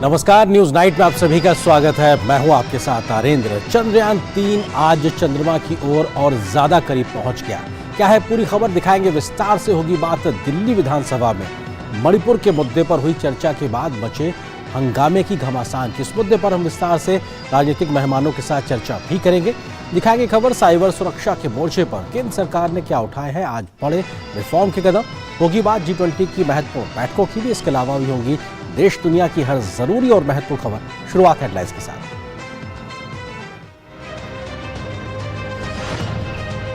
नमस्कार, news night में आप सभी का स्वागत है। मैं हूं आपके साथ आरेंद्र। चंद्रयान 3 आज चंद्रमा की ओर और ज्यादा करीब पहुंच गया। क्या है पूरी खबर, दिखाएंगे विस्तार से। होगी बात दिल्ली विधानसभा में मणिपुर के मुद्दे पर हुई चर्चा के बाद मचे हंगामे की घमासान। किस मुद्दे पर हम विस्तार से राजनीतिक मेहमानों के साथ चर्चा भी करेंगे। दिखाएंगे खबर साइबर सुरक्षा के मोर्चे पर केंद्र सरकार ने क्या उठाए हैं आज बड़े रिफॉर्म के कदम। होगी बात G20 की महत्वपूर्ण बैठकों की भी। इसके अलावा भी होंगी देश दुनिया की हर जरूरी और महत्वपूर्ण खबर। शुरुआत हेडलाइंस के साथ।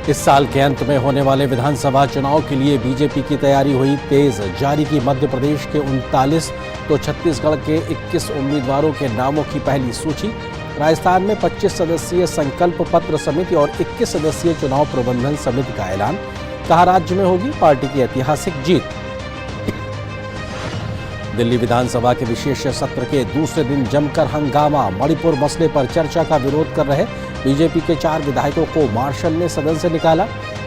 इस साल के अंत में होने वाले विधानसभा चुनाव के लिए बीजेपी की तैयारी हुई तेज। जारी की मध्य प्रदेश के 39 तो छत्तीसगढ़ के 21 उम्मीदवारों के नामों की पहली सूची। राजस्थान में 25 सदस्यीय संकल्प पत्र समिति और 21 सदस्यीय चुनाव प्रबंधन समिति का ऐलान। कहा राज्य में होगी पार्टी की ऐतिहासिक जीत। दिल्ली विधानसभा के विशेष सत्र के दूसरे दिन जमकर हंगामा। मणिपुर मसले पर चर्चा का विरोध कर रहे बीजेपी के 4 विधायकों को मार्शल ने सदन से निकाला।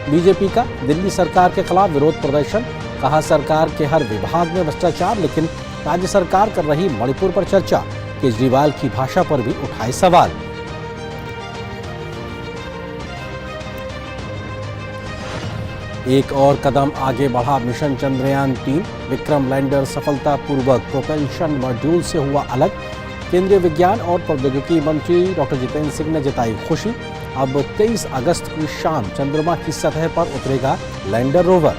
बीजेपी का दिल्ली सरकार के खिलाफ विरोध प्रदर्शन। कहा सरकार के हर विभाग में भ्रष्टाचार, लेकिन राज्य सरकार कर रही मणिपुर पर चर्चा। केजरीवाल की भाषा पर भी उठाए सवाल। एक और कदम आगे बढ़ा मिशन चंद्रयान 3। विक्रम लैंडर सफलतापूर्वक प्रोपल्शन मॉड्यूल से हुआ अलग। केंद्रीय विज्ञान और प्रौद्योगिकी मंत्री डॉक्टर जितेंद्र सिंह ने जताई खुशी। अब 23 अगस्त की शाम चंद्रमा की सतह पर उतरेगा लैंडर रोवर।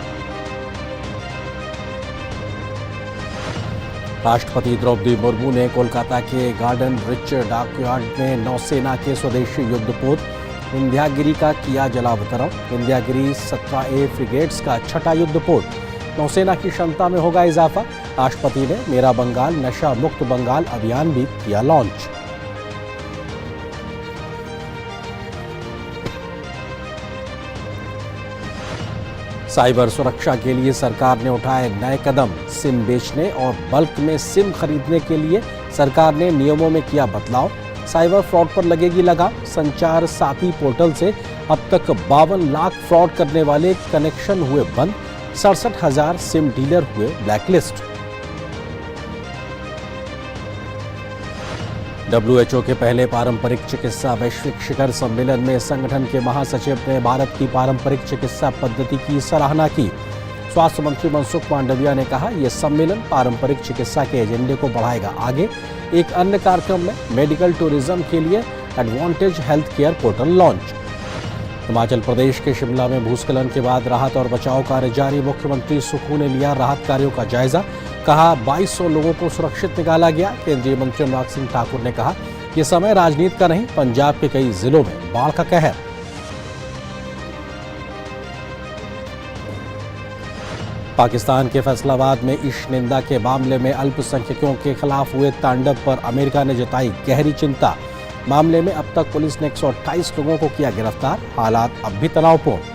राष्ट्रपति द्रौपदी मुर्मू ने कोलकाता के गार्डन रिच डॉकयार्ड में नौसेना के स्वदेशी युद्धपोत विंध्यागिरी का किया जलावतरण। विंध्यागिरी 17A फ्रिगेट्स का 6ठा युद्धपोत। नौसेना की क्षमता में होगा इजाफा। राष्ट्रपति ने मेरा बंगाल नशा मुक्त बंगाल अभियान भी किया लॉन्च। साइबर सुरक्षा के लिए सरकार ने उठाए नए कदम। सिम बेचने और बल्क में सिम खरीदने के लिए सरकार ने नियमों में किया बदलाव। साइबर फ्रॉड पर लगेगी लगाम। संचार साथी पोर्टल से अब तक 52 लाख फ्रॉड करने वाले कनेक्शन हुए बंद। 67,000 सिम डीलर हुए ब्लैकलिस्ट। WHO के पहले पारंपरिक चिकित्सा वैश्विक शिखर सम्मेलन में संगठन के महासचिव ने भारत की पारंपरिक चिकित्सा पद्धति की सराहना की। स्वास्थ्य मंत्री मनसुख मांडविया ने कहा यह सम्मेलन पारंपरिक चिकित्सा के एजेंडे को बढ़ाएगा आगे। एक अन्य कार्यक्रम में मेडिकल टूरिज्म के लिए advantage health care portal launch. Himachal Pradesh के शिमला में भूस्खलन के बाद राहत और बचाव कार्य जारी। मुख्यमंत्री सुक्खू ने लिया राहत कार्यों का जायजा। कहा 2200 लोगों को सुरक्षित निकाला गया। केंद्रीय मंत्री अनुराग सिंह ठाकुर ने कहा यह समय राजनीति का नहीं, पंजाब के कई जिलों में बाढ़ का कहर। पाकिस्तान के फैसलाबाद में ईश निंदा के मामले में अल्पसंख्यकों के खिलाफ हुए तांडव पर अमेरिका ने जताई गहरी चिंता। मामले में अब तक पुलिस ने 128 लोगों को किया गिरफ्तार। हालात अब भी तनावपूर्ण।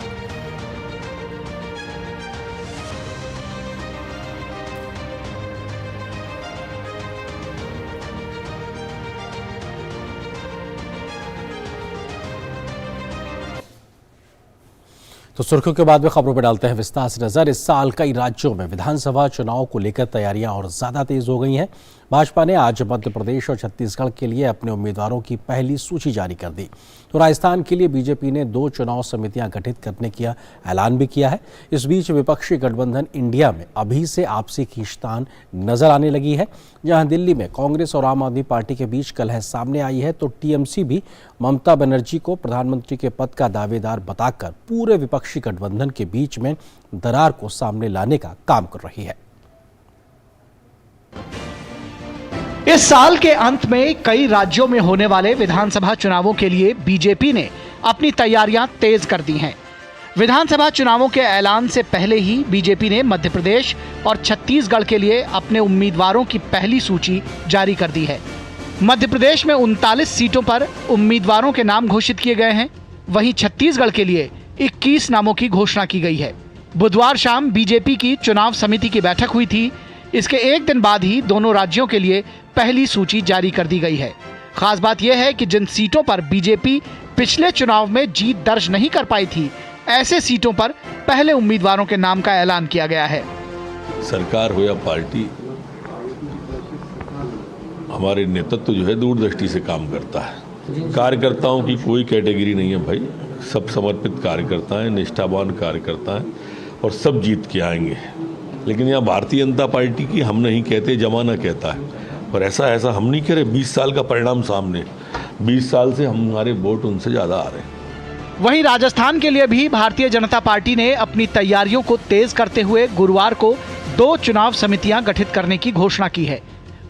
तो सुर्खियों के बाद में खबरों पर डालते हैं विस्तार से नजर। इस साल कई राज्यों में विधानसभा चुनाव को लेकर तैयारियां और ज्यादा तेज हो गई हैं। भाजपा ने आज मध्य प्रदेश और छत्तीसगढ़ के लिए अपने उम्मीदवारों की पहली सूची जारी कर दी। तो राजस्थान के लिए बीजेपी ने 2 चुनाव समितियां गठित करने का ऐलान भी किया है। इस बीच विपक्षी गठबंधन इंडिया में अभी से आपसी खींचतान नजर आने लगी है। जहां दिल्ली में कांग्रेस और आम आदमी पार्टी के बीच कलह सामने आई है, तो टीएमसी भी ममता बनर्जी को प्रधानमंत्री के पद का दावेदार बताकर पूरे विपक्षी गठबंधन के बीच में दरार को सामने लाने का काम कर रही है। इस साल के अंत में कई राज्यों में होने वाले विधानसभा चुनावों के लिए बीजेपी ने अपनी तैयारियां तेज कर दी हैं। विधानसभा चुनावों के ऐलान से पहले ही बीजेपी ने मध्य प्रदेश और छत्तीसगढ़ के लिए अपने उम्मीदवारों की पहली सूची जारी कर दी है। मध्य प्रदेश में 39 सीटों पर उम्मीदवारों के नाम घोषित किए गए हैं। वहीं छत्तीसगढ़ के लिए 21 नामों की घोषणा की गई है। बुधवार शाम बीजेपी की चुनाव समिति की बैठक हुई थी। इसके एक दिन बाद ही दोनों राज्यों के लिए पहली सूची जारी कर दी गई है। खास बात यह है कि जिन सीटों पर बीजेपी पिछले चुनाव में जीत दर्ज नहीं कर पाई थी, ऐसे सीटों पर पहले उम्मीदवारों के नाम का ऐलान किया गया है। सरकार हो या पार्टी, हमारे नेतृत्व जो है दूरदृष्टि से काम करता है। कार्यकर्ताओं की कोई कैटेगरी नहीं है भाई, सब समर्पित कार्यकर्ता हैं, निष्ठावान कार्यकर्ता हैं और सब जीत के आएंगे। लेकिन यहाँ भारतीय जनता पार्टी की हम नहीं कहते, जमाना कहता है। और ऐसा हम नहीं कह रहे। 20 साल का परिणाम सामने, 20 साल से हमारे वोट उनसे ज़्यादा आ रहे हैं। वहीं राजस्थान के लिए भी भारतीय जनता पार्टी ने अपनी तैयारियों को तेज करते हुए गुरुवार को 2 चुनाव समितियां गठित करने की घोषणा की है।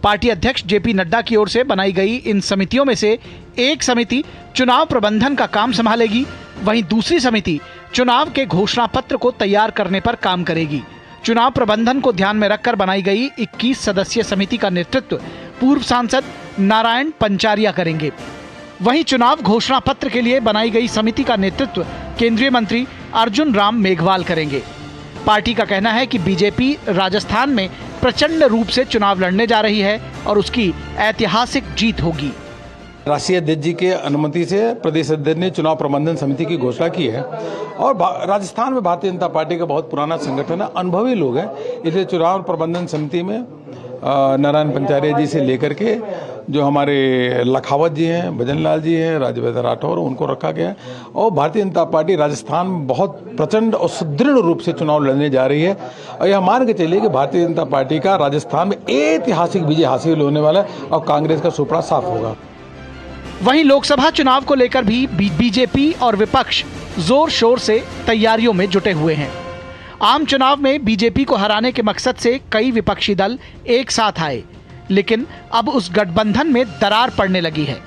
पार्टी अध्यक्ष जेपी नड्डा की ओर से बनाई गई इन समितियों में से एक समिति चुनाव प्रबंधन का काम संभालेगी, वहीं दूसरी समिति चुनाव के घोषणा पत्र को तैयार करने पर काम करेगी। चुनाव प्रबंधन को ध्यान में रखकर बनाई गई 21 सदस्यीय समिति का नेतृत्व पूर्व सांसद नारायण पंचारिया करेंगे। वहीं चुनाव घोषणा पत्र के लिए बनाई गई समिति का नेतृत्व केंद्रीय मंत्री अर्जुन राम मेघवाल करेंगे। पार्टी का कहना है कि बीजेपी राजस्थान में प्रचंड रूप से चुनाव लड़ने जा रही है और उसकी ऐतिहासिक जीत होगी। राष्ट्रीय अध्यक्ष जी के अनुमति से प्रदेश अध्यक्ष ने चुनाव प्रबंधन समिति की घोषणा की है और राजस्थान में भारतीय जनता पार्टी का बहुत पुराना संगठन है, अनुभवी लोग हैं, इसलिए चुनाव प्रबंधन समिति में नारायण पंचारिया जी से लेकर के जो हमारे लखावत जी हैं, भजन लाल जी हैं, राज्यवर्धन राठौर, उनको रखा गया है। और भारतीय जनता पार्टी राजस्थान में बहुत प्रचंड और सुदृढ़ रूप से चुनाव लड़ने जा रही है और यह मान के चलिए कि भारतीय जनता पार्टी का राजस्थान में ऐतिहासिक विजय हासिल होने वाला है और कांग्रेस का सुपड़ा साफ होगा। वहीं लोकसभा चुनाव को लेकर भी बीजेपी और विपक्ष जोर शोर से तैयारियों में जुटे हुए हैं। आम चुनाव में बीजेपी को हराने के मकसद से कई विपक्षी दल एक साथ आए, लेकिन अब उस गठबंधन में दरार पड़ने लगी है।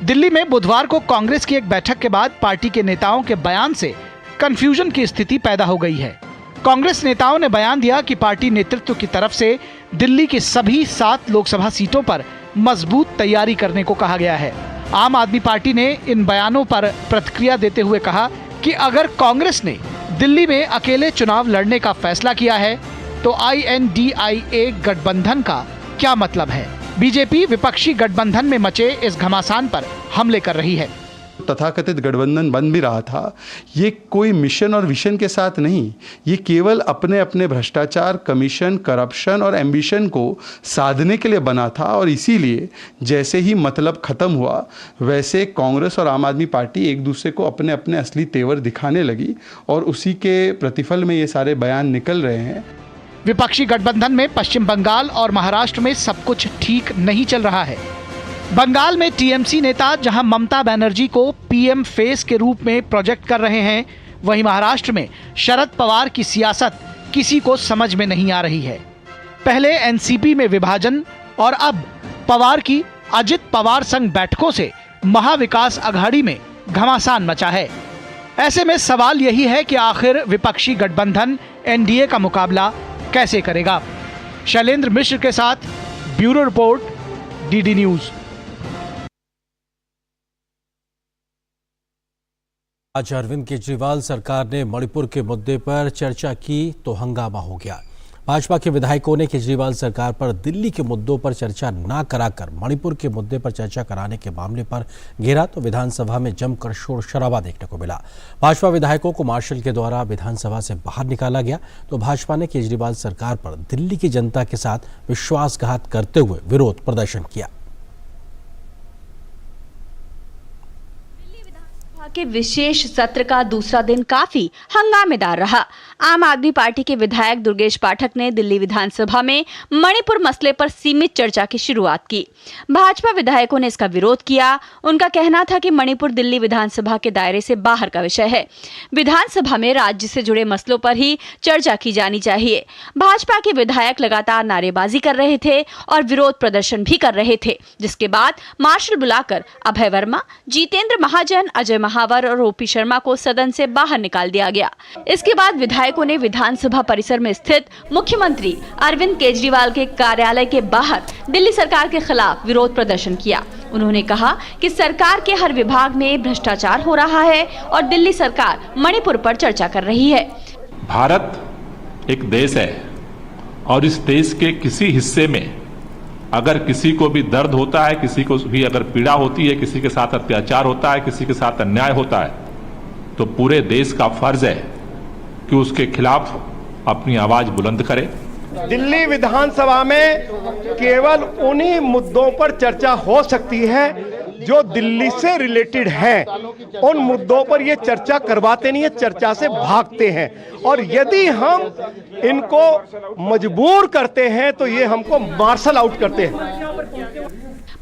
दिल्ली में बुधवार को कांग्रेस की एक बैठक के बाद पार्टी के नेताओं के बयान से कंफ्यूजन की स्थिति पैदा हो गई है। कांग्रेस नेताओं ने बयान दिया कि पार्टी नेतृत्व की तरफ से दिल्ली की सभी 7 लोकसभा सीटों पर मजबूत तैयारी करने को कहा गया है। आम आदमी पार्टी ने इन बयानों पर प्रतिक्रिया देते हुए कहा कि अगर कांग्रेस ने दिल्ली में अकेले चुनाव लड़ने का फैसला किया है तो INDIA गठबंधन का क्या मतलब है। बीजेपी विपक्षी गठबंधन में मचे इस घमासान पर हमले कर रही है। तथाकथित गठबंधन बन भी रहा था, ये कोई मिशन और विजन के साथ नहीं, ये केवल अपने अपने भ्रष्टाचार, कमीशन, करप्शन और एम्बिशन को साधने के लिए बना था। और इसीलिए जैसे ही मतलब खत्म हुआ वैसे कांग्रेस और आम आदमी पार्टी एक दूसरे को अपने अपने असली तेवर दिखाने लगी और उसी के प्रतिफल में ये सारे बयान निकल रहे हैं। विपक्षी गठबंधन में पश्चिम बंगाल और महाराष्ट्र में सब कुछ ठीक नहीं चल रहा है। बंगाल में टीएमसी नेता जहां ममता बनर्जी को PM फेस के रूप में प्रोजेक्ट कर रहे हैं, वहीं महाराष्ट्र में शरद पवार की सियासत किसी को समझ में नहीं आ रही है। पहले एनसीपी में विभाजन और अब पवार की अजित पवार संघ बैठकों से महाविकास अघाड़ी में घमासान मचा है। ऐसे में सवाल यही है कि आखिर विपक्षी गठबंधन NDA का मुकाबला कैसे करेगा। शैलेंद्र मिश्र के साथ ब्यूरो रिपोर्ट, DD न्यूज। आज अरविंद केजरीवाल सरकार ने मणिपुर के मुद्दे पर चर्चा की तो हंगामा हो गया। भाजपा के विधायकों ने केजरीवाल सरकार पर दिल्ली के मुद्दों पर चर्चा न कराकर मणिपुर के मुद्दे पर चर्चा कराने के मामले पर घेरा तो विधानसभा में जमकर शोर शराबा देखने को मिला। भाजपा विधायकों को मार्शल के द्वारा विधानसभा से बाहर निकाला गया तो भाजपा ने केजरीवाल सरकार पर दिल्ली की जनता के साथ विश्वासघात करते हुए विरोध प्रदर्शन किया। के विशेष सत्र का दूसरा दिन काफी हंगामेदार रहा। आम आदमी पार्टी के विधायक दुर्गेश पाठक ने दिल्ली विधानसभा में मणिपुर मसले पर सीमित चर्चा की शुरुआत की। भाजपा विधायकों ने इसका विरोध किया। उनका कहना था कि मणिपुर दिल्ली विधानसभा के दायरे से बाहर का विषय है। विधानसभा में राज्य से जुड़े मसलों पर ही चर्चा की जानी चाहिए। भाजपा के विधायक लगातार नारेबाजी कर रहे थे और विरोध प्रदर्शन भी कर रहे थे, जिसके बाद मार्शल बुलाकर अभय वर्मा, जितेंद्र महाजन, अजय महावर और OP शर्मा को सदन से बाहर निकाल दिया गया। इसके बाद विधायकों ने विधानसभा परिसर में स्थित मुख्यमंत्री अरविंद केजरीवाल के कार्यालय के बाहर दिल्ली सरकार के खिलाफ विरोध प्रदर्शन किया। उन्होंने कहा कि सरकार के हर विभाग में भ्रष्टाचार हो रहा है और दिल्ली सरकार मणिपुर पर चर्चा कर रही है। भारत एक देश है और इस देश के किसी हिस्से में अगर किसी को भी दर्द होता है, किसी को भी अगर पीड़ा होती है, किसी के साथ अत्याचार होता है, किसी के साथ अन्याय होता है, तो पूरे देश का फर्ज है कि उसके खिलाफ अपनी आवाज बुलंद करे दिल्ली विधानसभा में केवल उन्हीं मुद्दों पर चर्चा हो सकती है जो दिल्ली से रिलेटेड है। उन मुद्दों पर ये चर्चा करवाते नहीं है, चर्चा से भागते हैं। और यदि हम इनको मजबूर करते हैं तो ये हमको मार्शल आउट करते हैं।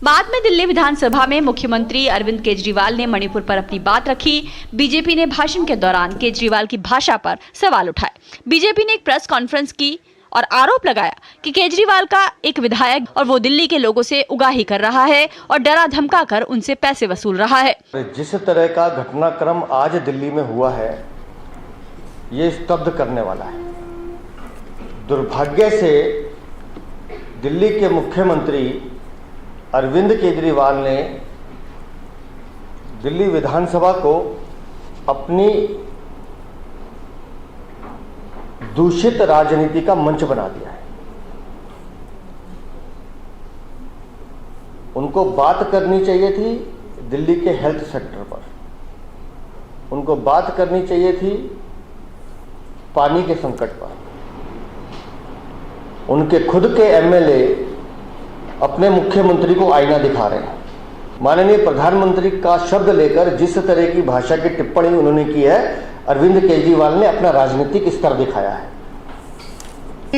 बाद में दिल्ली विधानसभा में मुख्यमंत्री अरविंद केजरीवाल ने मणिपुर पर अपनी बात रखी। बीजेपी ने भाषण के दौरान केजरीवाल की भाषा पर सवाल उठाए। बीजेपी ने एक प्रेस कॉन्फ्रेंस की और आरोप लगाया कि केजरीवाल का एक विधायक और वो दिल्ली के लोगों से उगाही कर रहा है और डरा धमका कर उनसे पैसे वसूल रहा है। जिस तरह का घटनाक्रम आज दिल्ली में हुआ है ये स्तब्ध करने वाला है। दुर्भाग्य से दिल्ली के मुख्यमंत्री अरविंद केजरीवाल ने दिल्ली विधानसभा को अपनी दूषित राजनीति का मंच बना दिया है। उनको बात करनी चाहिए थी दिल्ली के हेल्थ सेक्टर पर, उनको बात करनी चाहिए थी पानी के संकट पर। उनके खुद के एमएलए अपने मुख्यमंत्री को आईना दिखा रहे हैं। माननीय प्रधानमंत्री का शब्द लेकर जिस तरह की भाषा की टिप्पणी उन्होंने की है, अरविंद केजरीवाल ने अपना राजनीतिक स्तर दिखाया है।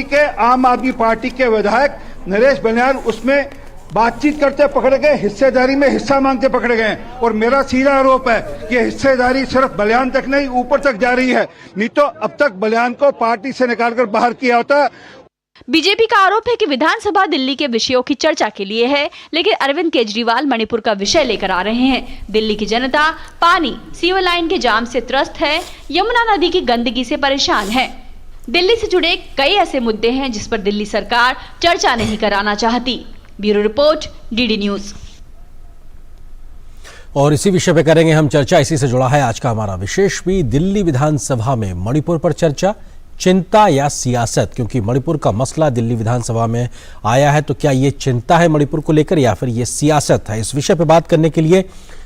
के आम आदमी पार्टी के विधायक नरेश बनियाल उसमें बातचीत करते पकड़े गए, हिस्सेदारी में हिस्सा मांगते पकड़े गए। और मेरा सीधा आरोप है कि हिस्सेदारी सिर्फ बलियान तक नहीं ऊपर तक जा रही है, नहीं तो अब तक बलियान को पार्टी से निकालकर बाहर किया होता। बीजेपी का आरोप है कि विधानसभा दिल्ली के विषयों की चर्चा के लिए है, लेकिन अरविंद केजरीवाल मणिपुर का विषय लेकर आ रहे हैं। दिल्ली की जनता पानी, सीवर लाइन के जाम से त्रस्त है, यमुना नदी की गंदगी से परेशान है। दिल्ली से जुड़े कई ऐसे मुद्दे हैं जिस पर दिल्ली सरकार चर्चा नहीं कराना चाहती। Bureau report, DD news. और इसी विषय पे करेंगे हम चर्चा। इसी से जुड़ा है आज का हमारा विशेष भी। दिल्ली विधानसभा में मणिपुर पर चर्चा, चिंता या सियासत? क्योंकि मणिपुर का मसला दिल्ली विधानसभा में आया है, तो क्या ये चिंता है मणिपुर को लेकर या फिर ये सियासत है? इस विषय पे बात करने के लिए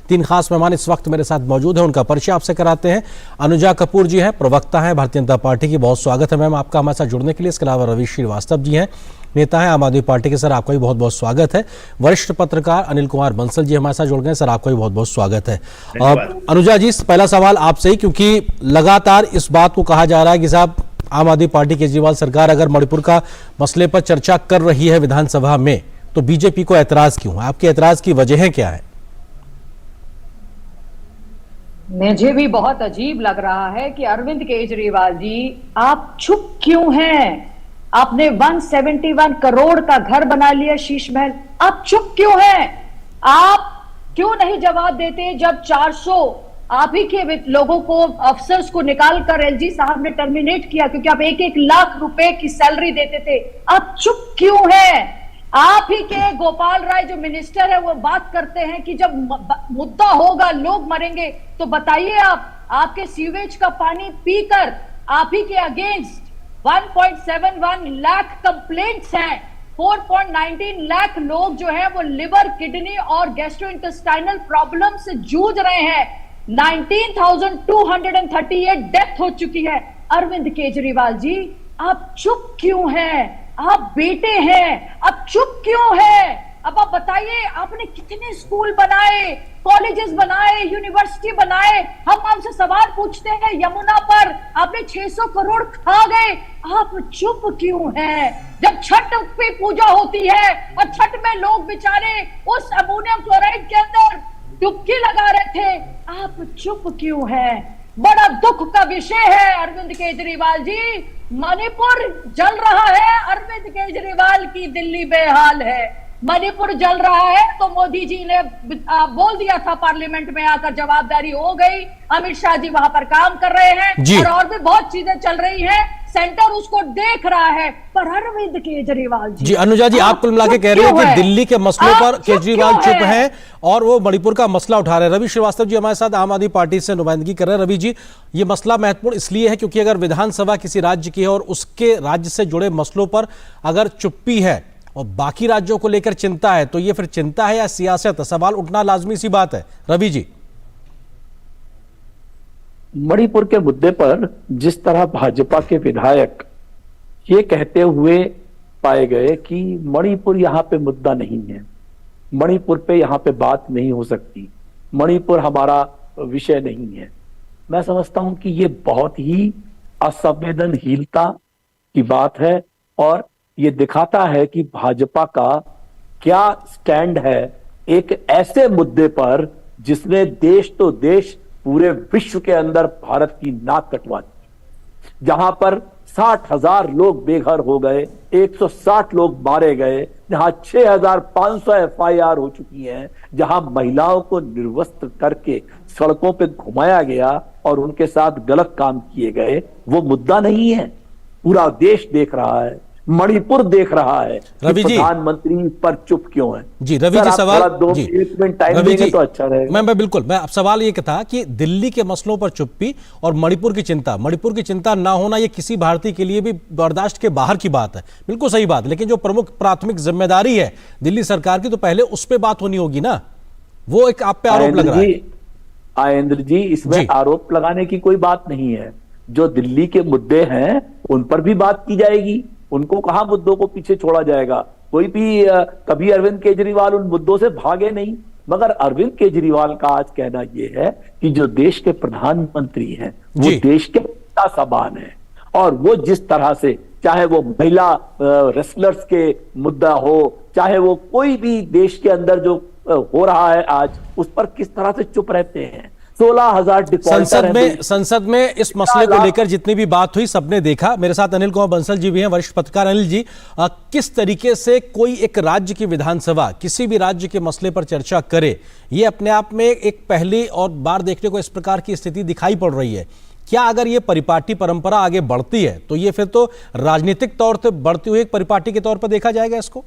तीन खास मेहमान इस वक्त मेरे साथ मौजूद हैं। उनका परिचय आपसे कराते हैं। अनुजा कपूर जी हैं, प्रवक्ता हैं भारतीय जनता पार्टी की। बहुत स्वागत है मैम आपका हमारे साथ जुड़ने के लिए। इसके अलावा रवि श्रीवास्तव जी हैं, नेता हैं आम आदमी पार्टी के। सर आपका भी बहुत बहुत स्वागत है। वरिष्ठ पत्रकार अनिल कुमार बंसल जी हमारे साथ जुड़ गए। सर आपका भी बहुत बहुत स्वागत है। अनुजा जी, पहला सवाल आपसे ही, क्योंकि लगातार इस बात को कहा जा रहा है कि साहब आम आदमी पार्टी केजरीवाल सरकार अगर मणिपुर का मसले पर चर्चा कर रही है विधानसभा में, तो बीजेपी को ऐतराज क्यों है? आपके ऐतराज की वजह क्या है? मुझे भी बहुत अजीब लग रहा है कि अरविंद केजरीवाल जी आप चुप क्यों हैं? आपने 171 करोड़ का घर बना लिया शीश महल, आप चुप क्यों हैं? आप क्यों नहीं जवाब देते जब 400 आप ही के लोगों को, अफसर्स को निकालकर एलजी साहब ने टर्मिनेट किया क्योंकि आप 1-1 लाख रुपए की सैलरी देते थे? आप चुप क्यों हैं? आप ही के गोपाल राय जो मिनिस्टर है वो बात करते हैं कि जब मुद्दा होगा लोग मरेंगे, तो बताइए आप, आपके सीवेज का पानी पीकर आप ही के अगेंस्ट 1.71 लाख कंप्लेंट्स हैं। 4.19 लाख लोग जो है वो लिवर, किडनी और गैस्ट्रोइंटेस्टाइनल प्रॉब्लम से जूझ रहे हैं। 19,238 डेथ हो चुकी है। अरविंद केजरीवाल जी आप चुप क्यों हैं? आप बेटे हैं, आप चुप क्यों हैं? अब आप बताइए, आपने कितने स्कूल बनाए, कॉलेजेस बनाए, यूनिवर्सिटी बनाए। हम आपसे सवाल पूछते हैं, यमुना पर आपने 600 करोड़ खा गए, आप चुप क्यों हैं? जब छठ पे पूजा होती है और छठ में लोग बेचारे उस अमोनियम क्लोराइड के अंदर डुबकी लगा रहे थे, आप चुप क्यों हैं? बड़ा दुख का विषय है अरविंद केजरीवाल जी। मणिपुर जल रहा है, अरविंद केजरीवाल की दिल्ली बेहाल है। मणिपुर जल रहा है तो मोदी जी ने बोल दिया था पार्लियामेंट में आकर, जवाबदारी हो गई। अमित शाह जी वहां पर काम कर रहे हैं और भी बहुत चीजें चल रही हैं, सेंटर उसको देख रहा है। पर अरविंद केजरीवाल जी, अनुजा जी, आप कुल मिला के कह रहे हैं कि दिल्ली के मसलों पर केजरीवाल चुप हैं और वो मणिपुर का मसला उठा रहे हैं। रवि श्रीवास्तव जी हमारे साथ आम आदमी पार्टी से नुमाइंदगी कर रहे हैं। रवि जी, ये मसला महत्वपूर्ण इसलिए है क्योंकि अगर विधानसभा किसी राज्य की है और उसके राज्य से जुड़े मसलों पर अगर चुप्पी है और बाकी राज्यों को लेकर चिंता है, तो ये फिर चिंता है या सियासत? सवाल उठना लाजमी सी बात है। रवि जी, मणिपुर के मुद्दे पर जिस तरह भाजपा के विधायक ये कहते हुए पाए गए कि मणिपुर यहाँ पे मुद्दा नहीं है, मणिपुर पे यहाँ पे बात नहीं हो सकती, मणिपुर हमारा विषय नहीं है। मैं समझता हूं कि ये बहुत ही असंवेदनशीलता की बात है और ये दिखाता है कि भाजपा का क्या स्टैंड है एक ऐसे मुद्दे पर जिसने देश तो देश पूरे विश्व के अंदर भारत की नाक कटवा दी, जहां पर 60,000 लोग बेघर हो गए, 160 लोग मारे गए, जहां 6,500 FIR हो चुकी हैं, जहां महिलाओं को निर्वस्त्र करके सड़कों पे घुमाया गया और उनके साथ गलत काम किए गए, वो मुद्दा नहीं है। पूरा देश देख रहा है, मणिपुर देख रहा है। रवि जी, प्रधानमंत्री पर चुप क्यों है? जी रवि जी, सवाल जी, एक मिनट टाइम देंगे तो अच्छा रहेगा। मैं बिल्कुल, मैं अब सवाल ये था कि दिल्ली के मसलों पर चुप्पी और मणिपुर की चिंता ना होना, ये किसी भारतीय के लिए भी बर्दाश्त के बाहर की बात है। बिल्कुल सही बात, लेकिन जो प्रमुख प्राथमिक जिम्मेदारी है दिल्ली सरकार की, तो पहले उस पर बात होनी होगी ना। वो एक आप पे आरोप लग रहा है। आयेंद्र जी, इसमें आरोप लगाने की कोई बात नहीं है। जो दिल्ली के मुद्दे हैं उन पर भी बात की जाएगी, उनको कहां मुद्दों को पीछे छोड़ा जाएगा। कोई भी कभी अरविंद केजरीवाल उन मुद्दों से भागे नहीं, मगर अरविंद केजरीवाल का आज कहना यह है कि जो देश के प्रधानमंत्री हैं वो देश के पिता समान है, और वो जिस तरह से, चाहे वो महिला रेसलर्स के मुद्दा हो, चाहे वो कोई भी देश के अंदर जो हो रहा है आज, उस पर किस तरह से चुप रहते हैं। 16,000 संसद में इस मसले को लेकर जितनी भी बात हुई सबने देखा। मेरे साथ अनिल कुमार बंसल जी भी हैं, वरिष्ठ पत्रकार। अनिल जी, किस तरीके से कोई एक राज्य की विधानसभा किसी भी राज्य के मसले पर चर्चा करे, ये अपने आप में एक पहली और बार देखने को इस प्रकार की स्थिति दिखाई पड़ रही है। क्या अगर ये परिपाटी परंपरा आगे बढ़ती है तो ये फिर तो राजनीतिक तौर से बढ़ती हुई एक परिपाटी के तौर पर देखा जाएगा इसको?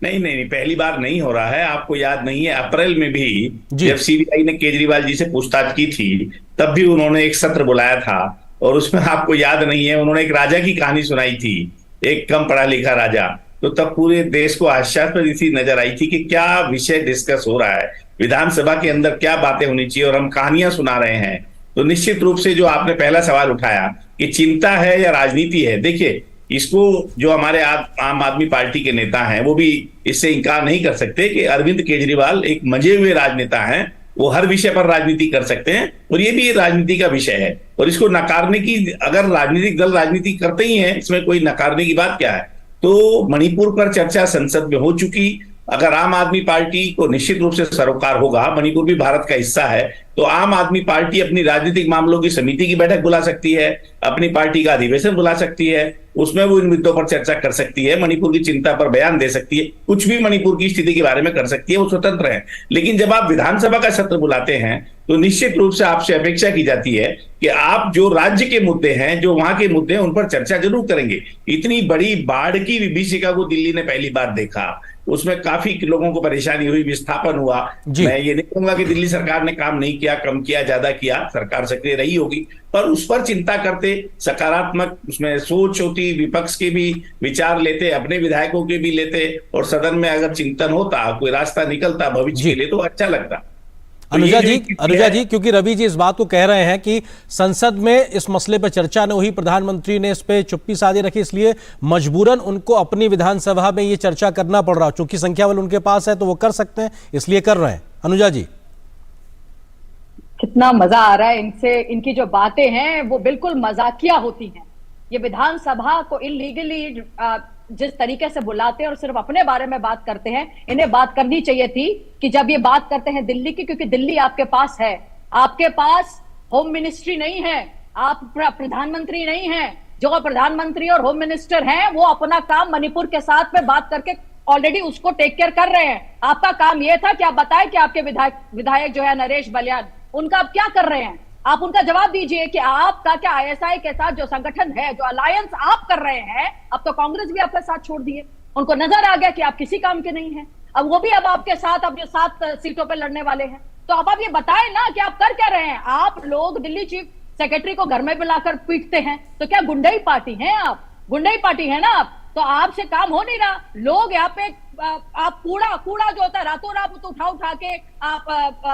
नहीं, पहली बार नहीं हो रहा है। आपको याद नहीं है, अप्रैल में भी जब CBI ने केजरीवाल जी से पूछताछ की थी, तब भी उन्होंने एक सत्र बुलाया था, और उसमें आपको याद नहीं है, उन्होंने एक राजा की कहानी सुनाई थी, एक कम पढ़ा लिखा राजा। तो तब पूरे देश को हास्यास्पद सी नजर आई थी कि क्या विषय डिस्कस हो रहा है, विधानसभा के अंदर क्या बातें होनी चाहिए, और हम कहानियां सुना रहे हैं। तो निश्चित रूप से जो आपने पहला सवाल उठाया कि चिंता है या राजनीति है, देखिए इसको जो हमारे आम आदमी पार्टी के नेता हैं वो भी इससे इनकार नहीं कर सकते कि अरविंद केजरीवाल एक मजे हुए राजनेता हैं। वो हर विषय पर राजनीति कर सकते हैं, और ये भी राजनीति का विषय है, और इसको नकारने की, अगर राजनीतिक दल राजनीति करते ही हैं, इसमें कोई नकारने की बात क्या है। तो मणिपुर पर चर्चा संसद में हो चुकी। अगर आम आदमी पार्टी को निश्चित रूप से सरोकार होगा, मणिपुर भी भारत का हिस्सा है, तो आम आदमी पार्टी अपनी राजनीतिक मामलों की समिति की बैठक बुला सकती है, अपनी पार्टी का अधिवेशन बुला सकती है, उसमें वो इन मुद्दों पर चर्चा कर सकती है, मणिपुर की चिंता पर बयान दे सकती है, कुछ भी मणिपुर की स्थिति के बारे में कर सकती है, वो स्वतंत्र है। लेकिन जब आप विधानसभा का सत्र बुलाते हैं तो निश्चित रूप से आपसे अपेक्षा की जाती है कि आप जो राज्य के मुद्दे हैं, जो वहां के मुद्दे हैं, उन पर चर्चा जरूर करेंगे। इतनी बड़ी बाढ़ की विभीषिका को दिल्ली ने पहली बार देखा, उसमें काफी लोगों को परेशानी हुई, विस्थापन हुआ। मैं ये नहीं कहूंगा कि दिल्ली सरकार ने काम नहीं किया, कम किया, ज्यादा किया, सरकार सक्रिय रही होगी, पर उस पर चिंता करते, सकारात्मक उसमें सोच होती, विपक्ष के भी विचार लेते, अपने विधायकों के भी लेते, और सदन में अगर चिंतन होता, कोई रास्ता निकलता भविष्य के लिए, तो अच्छा लगता। अनुजा जी, क्योंकि रवि जी इस बात को कह रहे हैं कि संसद में इस मसले पर चर्चा न हुई, प्रधानमंत्री ने इस पे चुप्पी साधे रखी, इसलिए मजबूरन उनको अपनी विधानसभा में ये चर्चा करना पड़ रहा, चूंकि संख्या बल उनके पास है तो वो कर सकते हैं, इसलिए कर रहे हैं। अनुजा जी, कितना मजा आ रहा है इनसे, इनकी जो बातें हैं वो बिल्कुल मजाकिया होती हैं। ये विधानसभा को इलीगली जिस तरीके से बुलाते हैं और सिर्फ अपने बारे में बात करते हैं, इन्हें बात करनी चाहिए थी कि जब ये बात करते हैं दिल्ली की, क्योंकि दिल्ली आपके पास है, आपके पास होम मिनिस्ट्री नहीं है, आप प्रधानमंत्री नहीं है। जो प्रधानमंत्री और होम मिनिस्टर हैं वो अपना काम मणिपुर के साथ में बात करके ऑलरेडी उसको टेक केयर कर रहे हैं। आपका काम यह था कि आप बताएं कि आपके विधायक जो है नरेश बलियान, उनका आप क्या कर रहे हैं, आप उनका जवाब दीजिए कि आपका क्या ISI के साथ जो संगठन है, जो अलायंस आप कर रहे हैं, अब तो कांग्रेस भी आपके साथ छोड़ दिए, उनको नजर आ गया कि आप किसी काम के नहीं हैं, अब वो भी अब आपके साथ, अब जो 7 सीटों पर लड़ने वाले हैं। तो अब आप ये बताएं ना कि आप कर क्या रहे हैं। आप लोग दिल्ली चीफ सेक्रेटरी को घर में बुलाकर पीटते हैं, तो क्या गुंडई पार्टी हैं आप? गुंडई पार्टी है ना आप? तो आपसे काम हो नहीं रहा। लोग यहाँ पे आप कूड़ा जो होता है रातों रात तो उठा के आप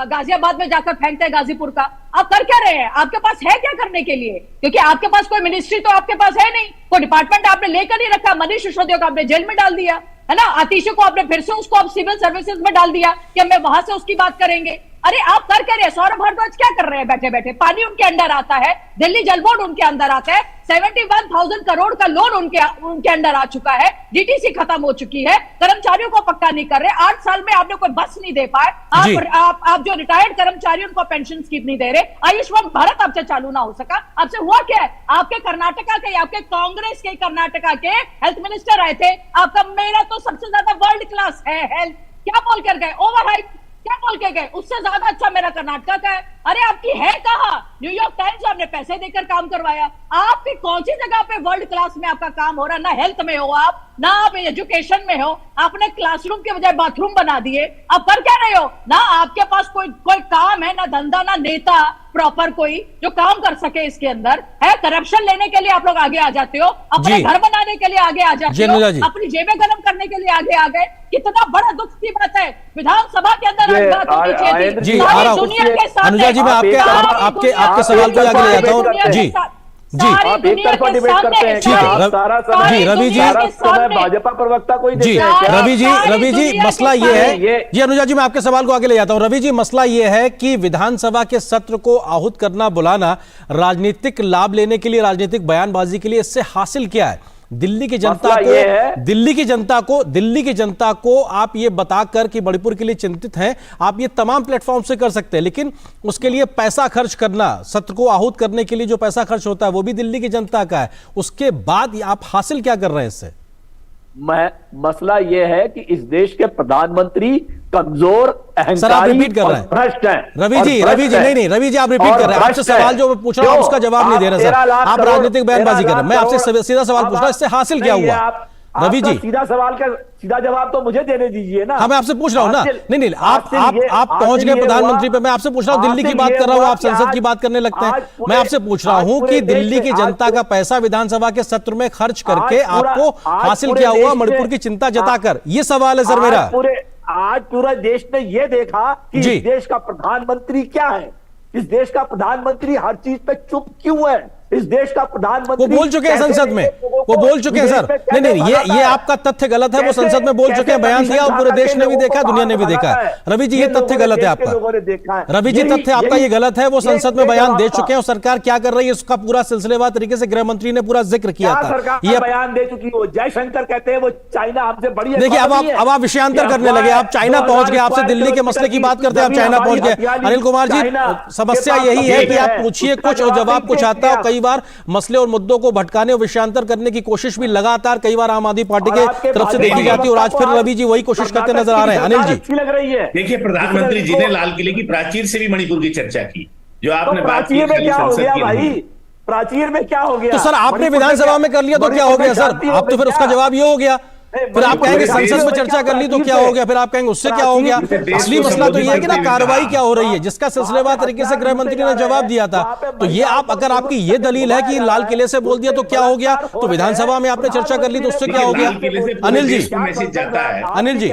गाजियाबाद में जाकर फेंकते हैं, गाजीपुर का। आप कर क्या रहे हैं? आपके पास है क्या करने के लिए? क्योंकि आपके पास कोई मिनिस्ट्री तो आपके पास है नहीं, कोई डिपार्टमेंट आपने लेकर नहीं रखा। मनीष सिसोदिया को आपने जेल में डाल दिया है ना, आतिशी को आपने फिर से उसको आप सिविल सर्विसेज में डाल दिया कि हमें वहां से उसकी बात करेंगे। अरे आप कर क्या रहे हैं? सौरभ भारद्वाज क्या कर रहे हैं बैठे बैठे? पानी उनके अंडर आता है, दिल्ली जल बोर्ड उनके अंदर आता है, 71,000 करोड़ का लोन उनके अंडर आ चुका है, डीटीसी खत्म हो चुकी है, कर्मचारियों को पक्का नहीं कर रहे। 8 साल में आपने कोई बस नहीं दे पाए, आप जो रिटायर्ड कर्मचारी उनको पेंशन स्कीम नहीं दे रहे, आयुष्मान भारत आपसे चालू ना हो सका। आपसे हुआ क्या है? आपके कर्नाटका के, आपके कांग्रेस के कर्नाटका के हेल्थ मिनिस्टर आए थे, आपका मेरा तो सबसे ज्यादा वर्ल्ड क्लास है हेल्थ, क्या बोल कर गए? ओवरहाइप क्या बोल के गए? उससे ज्यादा अच्छा मेरा कर्नाटका का है। अरे आपकी है कहां? न्यूयॉर्क टाइम्स आपने पैसे देकर काम करवाया। आपकी कौन सी जगह पे वर्ल्ड क्लास में आपका काम हो रहा है? ना हेल्थ में हो आप, ना आप एजुकेशन में हो, आपने क्लासरूम के बजाय बाथरूम बना दिए। आप कर क्या रहे हो? ना आपके पास कोई काम है, ना धंधा, ना नेता प्रॉपर कोई जो काम कर सके इसके अंदर है। करप्शन लेने के लिए आप लोग आगे आ जाते हो, अपने घर बनाने के लिए आगे आ जाते हो, अपनी जेबें गरम करने के लिए आगे आ गए। कितना बड़ा दुख की बात है। विधानसभा के अंदर दुनिया के सामने अनुजा जी, मैं आपके सवाल को आगे ले जाता हूँ। जी आप एक तरफा डिबेट करते हैं जी रवि जी, भाजपा प्रवक्ता कोई जी रवि जी मसला ये है जी, अनुजा जी मैं आपके सवाल को आगे ले जाता हूं। रवि जी, मसला ये है कि विधानसभा के सत्र को आहूत करना, बुलाना राजनीतिक लाभ लेने के लिए, राजनीतिक बयानबाजी के लिए, इससे हासिल क्या है? दिल्ली की जनता को आप ये बताकर कि मणिपुर के लिए चिंतित हैं, आप ये तमाम प्लेटफॉर्म से कर सकते हैं, लेकिन उसके लिए पैसा खर्च करना, सत्र को आहूत करने के लिए जो पैसा खर्च होता है वो भी दिल्ली की जनता का है। उसके बाद आप हासिल क्या कर रहे हैं इससे? मसला यह है कि इस देश के प्रधानमंत्री कमजोर, अहंकारी, भ्रष्ट हैं। रवि जी नहीं रवि जी आप रिपीट कर रहे हैं। आपसे सवाल जो मैं पूछ रहा हूं उसका जवाब नहीं दे रहे सर, आप राजनीतिक बयानबाजी कर रहे हैं। मैं आपसे सीधा सवाल पूछ रहा हूं, इससे हासिल क्या हुआ? रवि जी सीधा सवाल का सीधा जवाब तो मुझे देने दीजिए ना। हाँ, मैं आपसे पूछ रहा हूँ ना। नहीं आप पहुंच गए प्रधानमंत्री पे, मैं आपसे पूछ रहा हूँ, दिल्ली की बात कर रहा हूँ, आप संसद की बात करने लगते हैं। मैं आपसे पूछ रहा हूँ कि दिल्ली की जनता का पैसा विधानसभा के सत्र में खर्च करके आपको हासिल क्या हुआ मणिपुर की चिंता जताकर? ये सवाल है सर मेरा। आज पूरा देश ने यह देखा कि इस देश का प्रधानमंत्री क्या है। इस देश का प्रधानमंत्री हर चीज पे चुप क्यों है? इस देश का प्रधानमंत्री वो बोल चुके हैं संसद में, वो बोल चुके हैं सर। नहीं ये आपका तथ्य गलत है। वो संसद में बोल चुके हैं, बयान दिया, और पूरे देश ने भी देखा, दुनिया ने भी देखा है। रवि जी, ये तथ्य गलत है आपका। रवि जी, तथ्य आपका ये गलत है। वो संसद में बयान दे चुके हैं और सरकार क्या कर रही है उसका पूरा सिलसिलेवार तरीके से गृह मंत्री ने पूरा जिक्र किया था। ये बयान दे चुकी है। जयशंकर कहते हैं वो चाइना हमसे बड़ी। देखिए अब आप विषयांतर करने लगे, आप चाइना पहुंच गए, आपसे दिल्ली के मसले की बात करते हैं, आप चाइना पहुंच गए। अनिल कुमार जी, समस्या यही है कि आप पूछिए कुछ और जवाब कुछ आता है। कई बार मसले और मुद्दों को भटकाने और विषयांतर करने की कोशिश भी लगातार कई बार आम आदमी पार्टी के तरफ से देखी जाती है, और आज फिर रवि जी वही कोशिश करते नजर आ रहे हैं। अनिल जी लग रही है। देखिए, प्रधानमंत्री जी ने लाल किले की प्राचीर से भी मणिपुर की चर्चा की, जो आपने बात की। क्या हो गया भाई? प्राचीर में क्या हो गया? तो सर आपने विधानसभा में कर लिया तो क्या हो गया सर? आप तो फिर उसका जवाब ये हो गया। फिर आप कहेंगे संसद में चर्चा कर ली तो क्या हो गया? फिर आप कहेंगे उससे क्या हो गया? असली मसला तो ये है कि ना कार्रवाई क्या हो रही है, जिसका सिलसिलेवार तरीके से गृह मंत्री ने जवाब दिया था। तो ये आप, अगर आपकी ये दलील है कि लाल किले से बोल दिया तो क्या हो गया, तो विधानसभा में आपने चर्चा कर ली तो उससे क्या हो गया? अनिल जी, मैसेज जाता है। अनिल जी,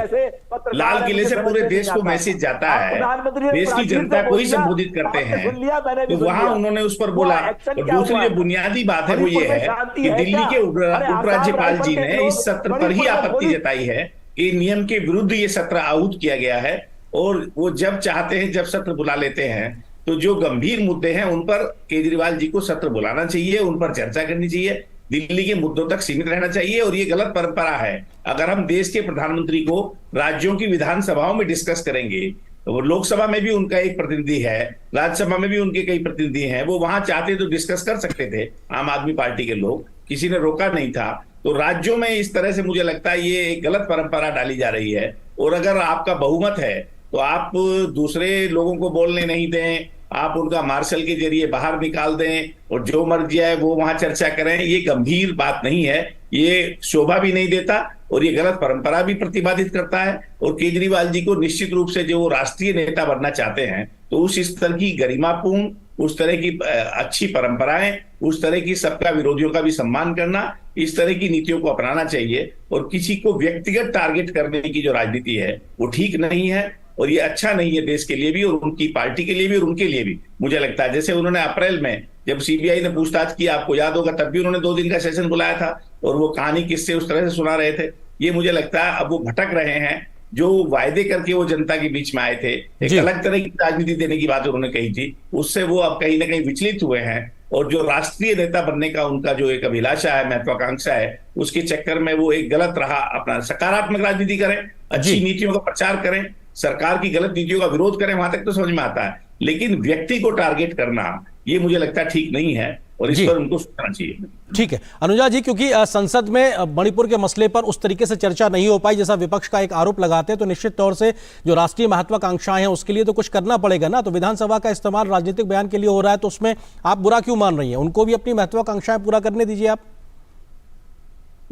लाल किले से पूरे देश को मैसेज जाता है, देश की जनता को ही संबोधित करते हैं, तो वहां उन्होंने उस पर बोला। और दूसरी जो बुनियादी बात है वो ये है कि दिल्ली के उपराज्यपाल जी ने इस सत्र पर ही आपत्ति जताई है कि नियम के विरुद्ध ये सत्र आहूत किया गया है, और वो जब चाहते हैं, जब सत्र बुला लेते हैं, तो जो गंभीर मुद्दे हैं उन पर केजरीवाल जी को सत्र बुलाना चाहिए, उन पर चर्चा करनी चाहिए, दिल्ली के मुद्दों तक सीमित रहना चाहिए। और ये गलत परंपरा है। अगर हम देश के प्रधानमंत्री को राज्यों की विधानसभाओं में डिस्कस करेंगे, तो लोकसभा में भी उनका एक प्रतिनिधि है, राज्यसभा में भी उनके कई प्रतिनिधि हैं, वो वहां चाहते तो डिस्कस कर सकते थे, आम आदमी पार्टी के लोग, किसी ने रोका नहीं था। तो राज्यों में इस तरह से मुझे लगता है ये एक गलत परंपरा डाली जा रही है। और अगर आपका बहुमत है तो आप दूसरे लोगों को बोलने नहीं दें, आप उनका मार्शल के जरिए बाहर निकाल दें और जो मर्जी आए वो वहां चर्चा करें, ये गंभीर बात नहीं है, ये शोभा भी नहीं देता और ये गलत परंपरा भी प्रतिपादित करता है। और केजरीवाल जी को निश्चित रूप से जो राष्ट्रीय नेता बनना चाहते हैं, तो उस स्तर की गरिमापूर्ण, उस तरह की अच्छी परंपराएं, उस तरह की सबका विरोधियों का भी सम्मान करना, इस तरह की नीतियों को अपनाना चाहिए। और किसी को व्यक्तिगत टारगेट करने की जो राजनीति है वो ठीक नहीं है, और ये अच्छा नहीं है देश के लिए भी, और उनकी पार्टी के लिए भी, और उनके लिए भी। मुझे लगता है जैसे उन्होंने अप्रैल में जब सीबीआई ने पूछताछ की, आपको याद होगा, तब भी उन्होंने 2 दिन का सेशन बुलाया था, और वो कहानी किससे उस तरह से सुना रहे थे। ये मुझे लगता है अब वो भटक रहे हैं। जो वायदे करके वो जनता के बीच में आए थे, एक अलग तरह की राजनीति देने की बात उन्होंने कही थी, उससे वो अब कहीं ना कहीं विचलित हुए हैं। और जो राष्ट्रीय नेता बनने का उनका जो एक अभिलाषा है, महत्वाकांक्षा है, उसके चक्कर में वो एक गलत राह अपना सकारात्मक राजनीति करें, अच्छी नीतियों का प्रचार करें, सरकार की गलत नीतियों का विरोध करें, वहां तक तो समझ में आता है, लेकिन व्यक्ति को टारगेट करना ये मुझे लगता है ठीक नहीं है, और इस पर उनको सोचना चाहिए। ठीक है अनुजा जी, क्योंकि संसद में मणिपुर के मसले पर उस तरीके से चर्चा नहीं हो पाई जैसा विपक्ष का एक आरोप लगाते हैं, तो निश्चित तौर से जो राष्ट्रीय महत्वाकांक्षाएं हैं उसके लिए तो कुछ करना पड़ेगा ना। तो विधानसभा का इस्तेमाल राजनीतिक बयान के लिए हो रहा है, तो उसमें आप बुरा क्यों मान रही हैं? उनको भी अपनी महत्वाकांक्षाएं पूरा करने दीजिए आप।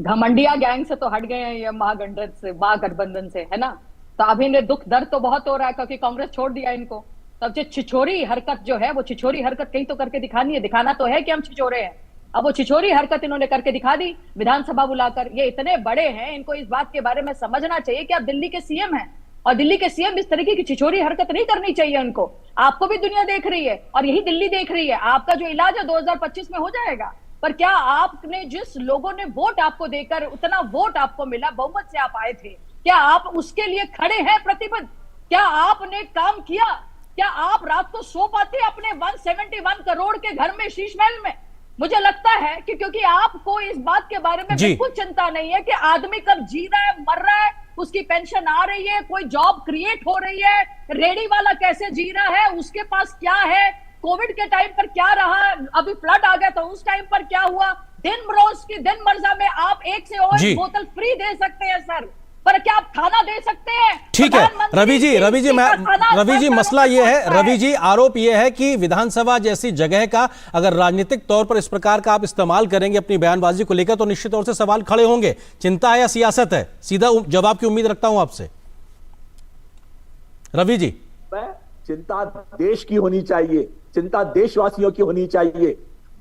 घमंडिया गैंग से तो हट गए हैं ये महागठबंधन से, है ना। तो अभी इन्हें दुख दर्द तो बहुत हो रहा है क्योंकि कांग्रेस छोड़ दिया इनको। तब जो छिछोरी हरकत जो है, वो छिछोरी हरकत कहीं तो करके दिखानी है, दिखाना तो है कि हम छिछोरे हैं। अब वो छिछोरी हरकत इन्होंने करके दिखा दी विधानसभा बुलाकर। ये इतने बड़े हैं, इनको इस बात के बारे में समझना चाहिए कि आप दिल्ली के सीएम हैं, और दिल्ली के सीएम इस तरीके की छिछोरी हरकत नहीं करनी चाहिए उनको। आपको भी दुनिया देख रही है और यही दिल्ली देख रही है। आपका जो इलाज है 2025 में हो जाएगा, पर क्या आपने जिस लोगों ने वोट आपको देकर उतना वोट आपको मिला, बहुमत से आप आए थे, क्या आप उसके लिए खड़े हैं प्रतिबद्ध? क्या आपने काम किया? क्या आप रात को सो पाते अपने 171 करोड़ के घर में, शीश महल में? मुझे लगता है कि क्योंकि आपको इस बात के बारे में बिल्कुल चिंता नहीं है कि आदमी कब जी रहा है, मर रहा है, उसकी पेंशन आ रही है, कोई जॉब क्रिएट हो रही है, रेडी वाला कैसे जी रहा है, उसके पास क्या है, कोविड के टाइम पर क्या रहा, अभी फ्लड आ गया तो उस टाइम पर क्या हुआ। दिन रोज की दिन मर्जा में आप एक से और बोतल फ्री दे सकते हैं सर, पर क्या आप खाना दे सकते हैं? ठीक है रवि जी, मसला ये है, रवि जी आरोप ये है कि विधानसभा जैसी जगह का अगर राजनीतिक तौर पर इस प्रकार का आप इस्तेमाल करेंगे अपनी बयानबाजी को लेकर, तो निश्चित तौर से सवाल खड़े होंगे। चिंता है या सियासत है? सीधा जवाब की उम्मीद रखता हूं आपसे रवि जी। चिंता देश की होनी चाहिए, चिंता देशवासियों की होनी चाहिए।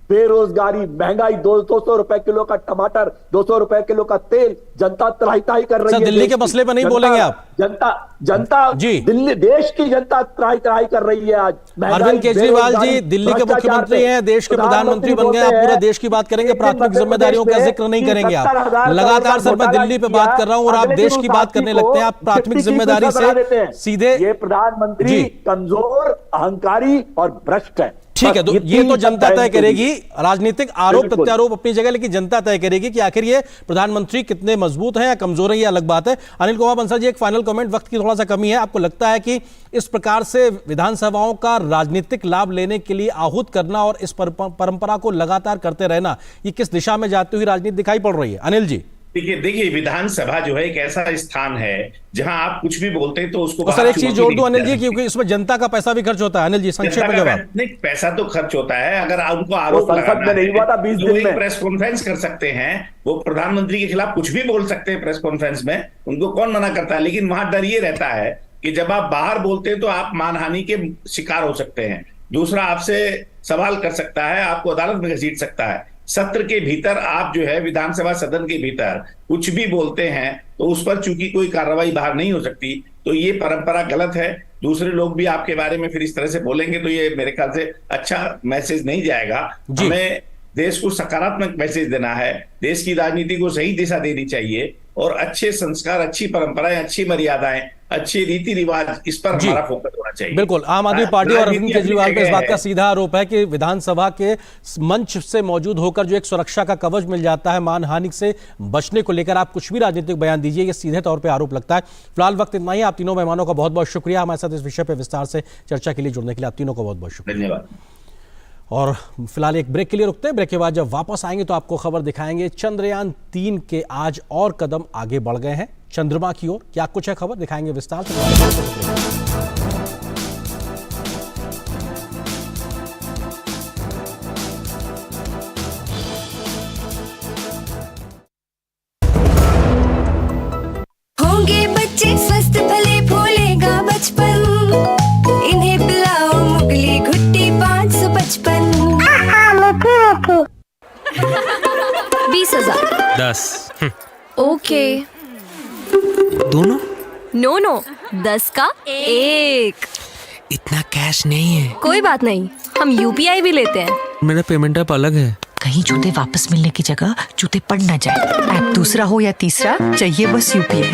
बेरोजगारी, महंगाई, 200 रुपए किलो का टमाटर, 200 रुपए किलो का तेल, जनता त्राही कर रही है। दिल्ली के मसले पर नहीं बोलेंगे आप? जनता जी, दिल्ली देश की जनता त्राही कर रही है आज। अरविंद केजरीवाल जी दिल्ली के मुख्यमंत्री हैं, देश के प्रधानमंत्री बन गए, आप पूरे देश की बात करेंगे, प्राथमिक जिम्मेदारियों का जिक्र नहीं करेंगे आप। लगातार सर मैं दिल्ली पे बात कर रहा हूं और आप देश की बात करने लगते हैं। आप प्राथमिक जिम्मेदारी से सीधे, ये प्रधानमंत्री कमजोर, अहंकारी और भ्रष्ट है। ठीक है, तो ये तो जनता तय करेगी, राजनीतिक आरोप प्रत्यारोप अपनी जगह, लेकिन जनता तय करेगी कि आखिर ये प्रधानमंत्री कितने मजबूत हैं या कमजोर हैं, ये अलग बात है। अनिल कुमार बंसल जी, एक फाइनल कमेंट, वक्त की थोड़ा सा कमी है, आपको लगता है कि इस प्रकार से विधानसभाओं का राजनीतिक लाभ लेने के लिए आहूत करना और इस परंपरा को लगातार करते रहना, ये किस दिशा में जाती हुई राजनीति दिखाई पड़ रही है? अनिल जी देखिए विधानसभा जो है एक ऐसा स्थान है जहां आप कुछ भी बोलते हैं तो उसको सर एक चीज जोड़ दूं अनिल जी, क्योंकि इसमें जनता का पैसा भी खर्च होता है। अनिल जी संक्षेप में जवाब। नहीं, पैसा तो खर्च होता है, अगर उनको आरोप लगाना है, नहीं हुआ था 20 दिन में प्रेस कॉन्फ्रेंस कर सकते हैं, वो प्रधानमंत्री के खिलाफ कुछ भी बोल सकते हैं प्रेस कॉन्फ्रेंस में, उनको कौन मना करता है। लेकिन वहां डर ये रहता है कि जब आप बाहर बोलते हैं तो आप मानहानि के शिकार हो सकते हैं, दूसरा आपसे सवाल कर सकता है, आपको अदालत में घसीट सकता है। सत्र के भीतर आप जो है विधानसभा सदन के भीतर कुछ भी बोलते हैं तो उस पर चूंकि कोई कार्रवाई बाहर नहीं हो सकती, तो ये परंपरा गलत है। दूसरे लोग भी आपके बारे में फिर इस तरह से बोलेंगे तो ये मेरे ख्याल से अच्छा मैसेज नहीं जाएगा। हमें देश को सकारात्मक मैसेज देना है, देश की राजनीति को सही दिशा देनी चाहिए, और अच्छे संस्कार, अच्छी परंपराएं, अच्छी मर्यादाएं, अच्छे रीति रिवाज, इस पर हमारा फोकस होना चाहिए। बिल्कुल, आम आदमी पार्टी और अरविंद केजरीवाल पर इस बात का सीधा आरोप है कि विधानसभा के मंच से मौजूद होकर जो एक सुरक्षा का कवच मिल जाता है, मानहानि से बचने को लेकर आप कुछ भी राजनीतिक बयान दीजिए, ये सीधे तौर पर आरोप लगता है। फिलहाल वक्त इतना ही। आप तीनों मेहमानों का बहुत बहुत शुक्रिया हमारे साथ इस विषय पर विस्तार से चर्चा के लिए जुड़ने के लिए। आप तीनों को बहुत बहुत शुक्रिया, धन्यवाद। और फिलहाल एक ब्रेक के लिए रुकते हैं। ब्रेक के बाद जब वापस आएंगे तो आपको खबर दिखाएंगे चंद्रयान 3 के आज और कदम आगे बढ़ गए हैं चंद्रमा की ओर। क्या कुछ है खबर, दिखाएंगे विस्तार से। होंगे बच्चे स्वस्थ, भले फूलेगा बचपन, इन्हें पिलाओ मुगली घुट्टी 555। 20,000 10। ओके। दोनों? नो 10 का 1। इतना कैश नहीं है। कोई बात नहीं, हम यूपीआई भी लेते हैं। मेरा पेमेंट ऐप अलग है। कहीं जूते वापस मिलने की जगह जूते पड़ ना जाए। ऐप दूसरा हो या तीसरा, चाहिए बस यूपीआई।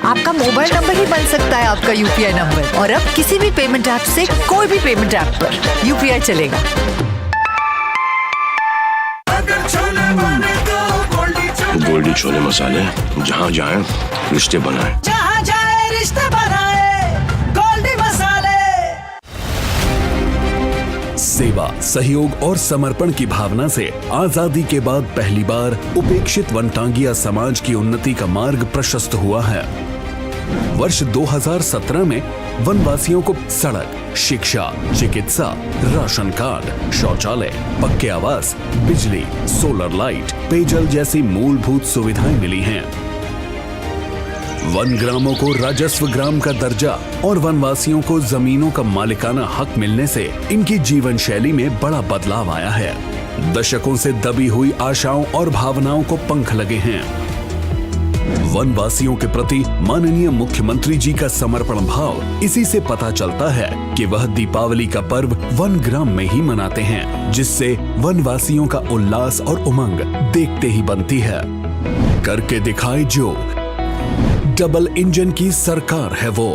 आपका मोबाइल नंबर ही बन सकता है आपका यूपीआई नंबर। और अब किसी भी पेमेंट ऐप से कोई भी पेमेंट ऐप पर यूपीआई चलेगा। गोल्डी छोले मसाले, जहाँ जाए रिश्ते बनाए, जहाँ जाए रिश्ते बनाए, गोल्डी मसाले। सेवा, सहयोग और समर्पण की भावना से आजादी के बाद पहली बार उपेक्षित वनटांगिया समाज की उन्नति का मार्ग प्रशस्त हुआ है। वर्ष 2017 में वनवासियों को सड़क, शिक्षा, चिकित्सा, राशन कार्ड, शौचालय, पक्के आवास, बिजली, सोलर लाइट, पेयजल जैसी मूलभूत सुविधाएं मिली हैं। वन ग्रामों को राजस्व ग्राम का दर्जा और वनवासियों को जमीनों का मालिकाना हक मिलने से इनकी जीवन शैली में बड़ा बदलाव आया है। दशकों से दबी हुई आशाओं और भावनाओं को पंख लगे हैं। वनवासियों के प्रति माननीय मुख्यमंत्री जी का समर्पण भाव इसी से पता चलता है कि वह दीपावली का पर्व वन ग्राम में ही मनाते हैं, जिससे वनवासियों का उल्लास और उमंग देखते ही बनती है। करके दिखाए जो, डबल इंजन की सरकार है वो।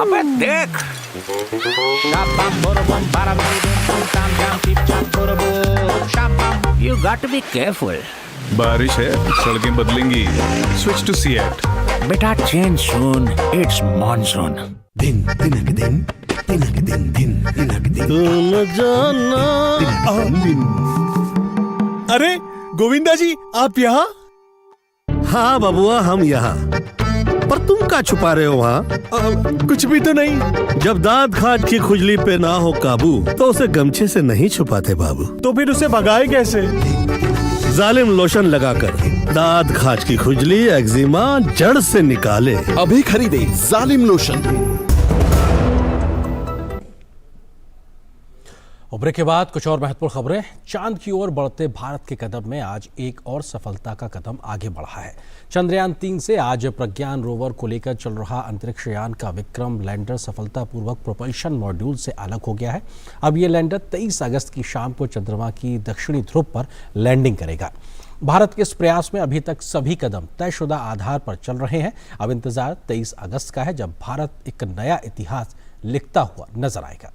अबे देख, You got to be careful. बारिश है, सड़कें बदलेंगी। Switch to Seat. बेटा change soon. It's monsoon. दिन दिनक दिन, दिनक दिन दिन, दिनक दिन। तुम जाना। अरे गोविंदा जी, आप यहाँ? हाँ बबुआ, हम यहाँ। पर तुम क्या छुपा रहे हो वहाँ? कुछ भी तो नहीं। जब दांत खाज की खुजली पे ना हो काबू तो उसे गमछे से नहीं छुपाते बाबू। तो फिर उसे भगाए कैसे? जालिम लोशन लगाकर दांत खाज की खुजली, एक्जिमा जड़ से निकाले। अभी खरीदे जालिम लोशन। ब्रेक के बाद कुछ और महत्वपूर्ण खबरें। चांद की ओर बढ़ते भारत के कदम में आज एक और सफलता का कदम आगे बढ़ा है। चंद्रयान 3 से आज प्रज्ञान रोवर को लेकर चल रहा अंतरिक्ष यान का विक्रम लैंडर सफलतापूर्वक प्रोपल्शन मॉड्यूल से अलग हो गया है। अब ये लैंडर 23 अगस्त की शाम को चंद्रमा की दक्षिणी ध्रुव पर लैंडिंग करेगा। भारत के इस प्रयास में अभी तक सभी कदम तयशुदा आधार पर चल रहे हैं। अब इंतजार 23 अगस्त का है, जब भारत एक नया इतिहास लिखता हुआ नजर आएगा।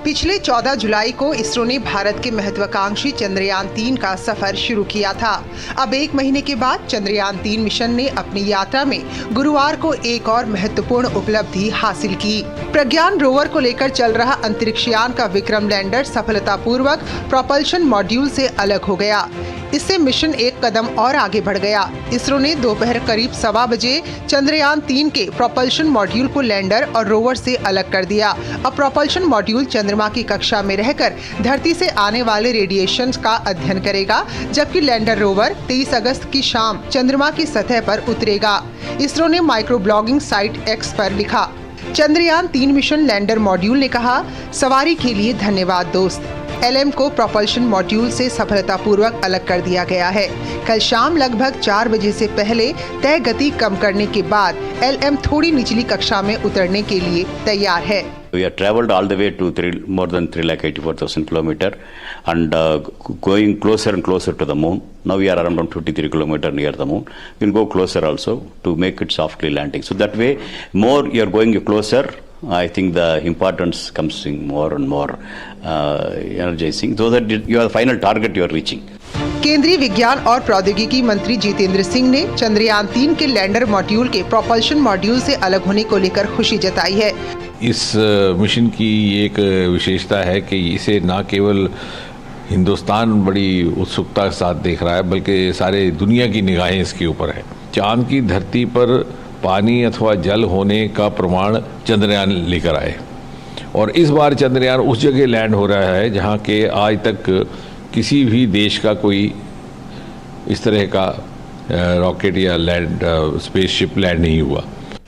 पिछले 14 जुलाई को इसरो ने भारत के महत्वाकांक्षी चंद्रयान 3 का सफर शुरू किया था। अब एक महीने के बाद चंद्रयान 3 मिशन ने अपनी यात्रा में गुरुवार को एक और महत्वपूर्ण उपलब्धि हासिल की। प्रज्ञान रोवर को लेकर चल रहा अंतरिक्ष यान का विक्रम लैंडर सफलतापूर्वक प्रोपल्शन मॉड्यूल से अलग हो गया। इससे मिशन एक कदम और आगे बढ़ गया। इसरो ने दोपहर करीब 1:15 बजे चंद्रयान 3 के प्रोपल्शन मॉड्यूल को लैंडर और रोवर से अलग कर दिया। अब प्रोपल्शन मॉड्यूल चंद्रमा की कक्षा में रहकर धरती से आने वाले रेडिएशन का अध्ययन करेगा, जबकि लैंडर रोवर 23 अगस्त की शाम चंद्रमा की सतह पर उतरेगा। इसरो ने माइक्रो ब्लॉगिंग साइट एक्स पर लिखा, चंद्रयान 3 मिशन लैंडर मॉड्यूल ने कहा, सवारी के लिए धन्यवाद दोस्त। LM को प्रोपल्शन मॉड्यूल से सफलतापूर्वक अलग कर दिया गया है। कल शाम लगभग 4 बजे से पहले तय गति कम करने के बाद LM थोड़ी निचली कक्षा में उतरने के लिए तैयार है। We have traveled all the way to more than 3,84,000 kilometers and going closer and closer to the moon. Now we are around 53 kilometers near the moon. We'll go closer also to make it softly landing. So that way, more you are going closer, I think the importance comes in more and more energizing. So that you are the final target you are reaching. केंद्रीय विज्ञान और प्रौद्योगिकी मंत्री जितेंद्र सिंह ने चंद्रयान 3 के lander module के propulsion module से अलग होने को लेकर खुशी जताई है। इस मिशन की एक विशेषता है कि इसे न केवल हिंदुस्तान बड़ी उत्सुकता के साथ देख रहा है, बल्कि सारे दुनिया की निगाहें इसके ऊपर है। चांद की धरती पर पानी अथवा जल होने का प्रमाण चंद्रयान लेकर आए, और इस बार चंद्रयान उस जगह लैंड हो रहा है जहाँ के आज तक किसी भी देश का कोई इस तरह का रॉकेट या लैंड स्पेसशिप लैंड नहीं हुआ।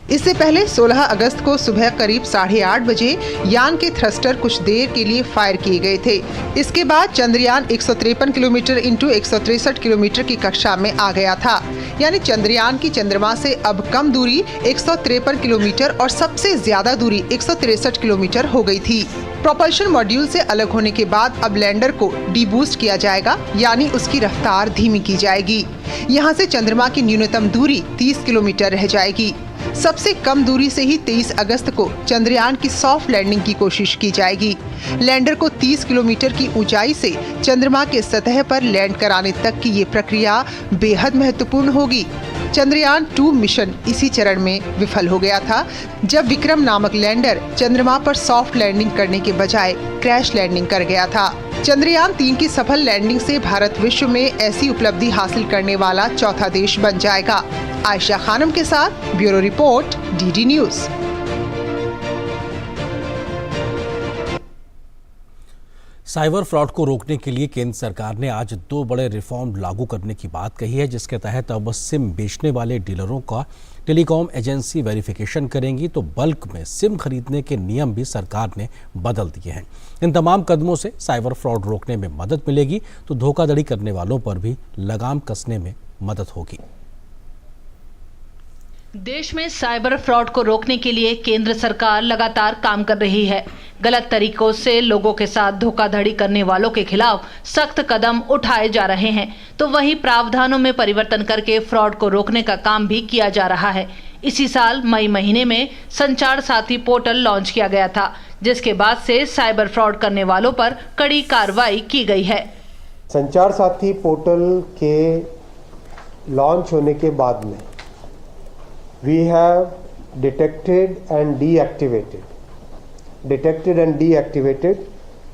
इससे पहले 16 अगस्त को सुबह करीब 8:30 बजे यान के थ्रस्टर कुछ देर के लिए फायर किए गए थे। इसके बाद चंद्रयान 153 किलोमीटर इंटू 163 किलोमीटर की कक्षा में आ गया था। यानी चंद्रयान की चंद्रमा से अब कम दूरी 153 किलोमीटर और सबसे ज्यादा दूरी 163 किलोमीटर हो गई थी। प्रोपल्शन मॉड्यूल से अलग होने के बाद अब लैंडर को डीबूस्ट किया जाएगा, यानी उसकी रफ्तार धीमी की जाएगी। यहाँ से चंद्रमा की न्यूनतम दूरी 30 किलोमीटर रह जाएगी। सबसे कम दूरी से ही 23 अगस्त को चंद्रयान की सॉफ्ट लैंडिंग की कोशिश की जाएगी। लैंडर को 30 किलोमीटर की ऊंचाई से चंद्रमा के सतह पर लैंड कराने तक की ये प्रक्रिया बेहद महत्वपूर्ण होगी। चंद्रयान 2 मिशन इसी चरण में विफल हो गया था, जब विक्रम नामक लैंडर चंद्रमा पर सॉफ्ट लैंडिंग करने के बजाय क्रैश लैंडिंग कर गया था। चंद्रयान 3 की सफल लैंडिंग से भारत विश्व में ऐसी उपलब्धि हासिल करने वाला चौथा देश बन जाएगा। आयशा खानम के साथ bureau report, DD news. Cyber fraud को रोकने के लिए केंद्र सरकार ने आज 2 बड़े रिफॉर्म लागू करने की बात कही है, जिसके तहत अब सिम बेचने वाले डीलरों का टेलीकॉम एजेंसी वेरिफिकेशन करेंगी, तो बल्क में सिम खरीदने के नियम भी सरकार ने बदल दिए हैं। इन तमाम कदमों से साइबर फ्रॉड रोकने में मदद मिलेगी, तो धोखाधड़ी करने वालों पर भी लगाम कसने में मदद होगी। देश में साइबर फ्रॉड को रोकने के लिए केंद्र सरकार लगातार काम कर रही है। गलत तरीकों से लोगों के साथ धोखाधड़ी करने वालों के खिलाफ सख्त कदम उठाए जा रहे हैं, तो वहीं प्रावधानों में परिवर्तन करके फ्रॉड को रोकने का काम भी किया जा रहा है। इसी साल मई महीने में संचार साथी पोर्टल लॉन्च किया गया था, जिसके बाद से साइबर फ्रॉड करने वालों पर कड़ी कार्रवाई की गई है। संचार साथी पोर्टल के लॉन्च होने के बाद में we have detected and deactivated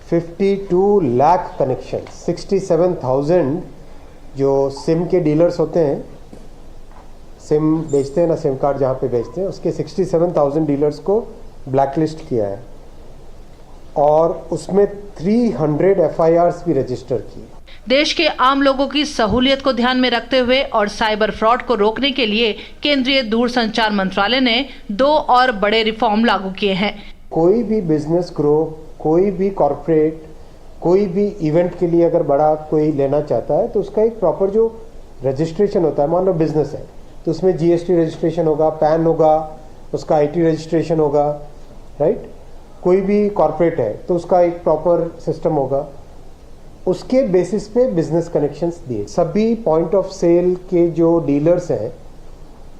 52 lakh connections, 67,000 जो सिम के डीलर्स होते हैं, सिम बेचते हैं ना, सिम कार्ड जहाँ पे बेचते हैं, उसके 67,000 डीलर्स को ब्लैकलिस्ट किया है और उसमें 300 FIRs भी रजिस्टर की। देश के आम लोगों की सहूलियत को ध्यान में रखते हुए और साइबर फ्रॉड को रोकने के लिए केंद्रीय दूरसंचार मंत्रालय ने 2 और बड़े रिफॉर्म लागू किए हैं। कोई भी बिजनेस ग्रुप, कोई भी कॉर्पोरेट, कोई भी इवेंट के लिए अगर बड़ा कोई लेना चाहता है तो उसका एक प्रॉपर जो रजिस्ट्रेशन होता है, मान लो बिजनेस है तो उसमें GST रजिस्ट्रेशन होगा, पैन होगा, उसका IT रजिस्ट्रेशन होगा, राइट। कोई भी कॉर्पोरेट है तो उसका एक प्रॉपर सिस्टम होगा, उसके बेसिस पे बिजनेस कनेक्शंस दिए। सभी पॉइंट ऑफ सेल के जो डीलर्स हैं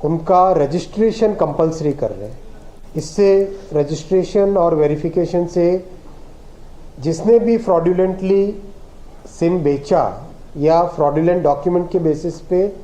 उनका रजिस्ट्रेशन कंपलसरी कर रहे हैं। इससे रजिस्ट्रेशन और वेरिफिकेशन से जिसने भी फ्रॉडुलेंटली सिम बेचा या फ्रॉडुलेंट डॉक्यूमेंट के बेसिस पे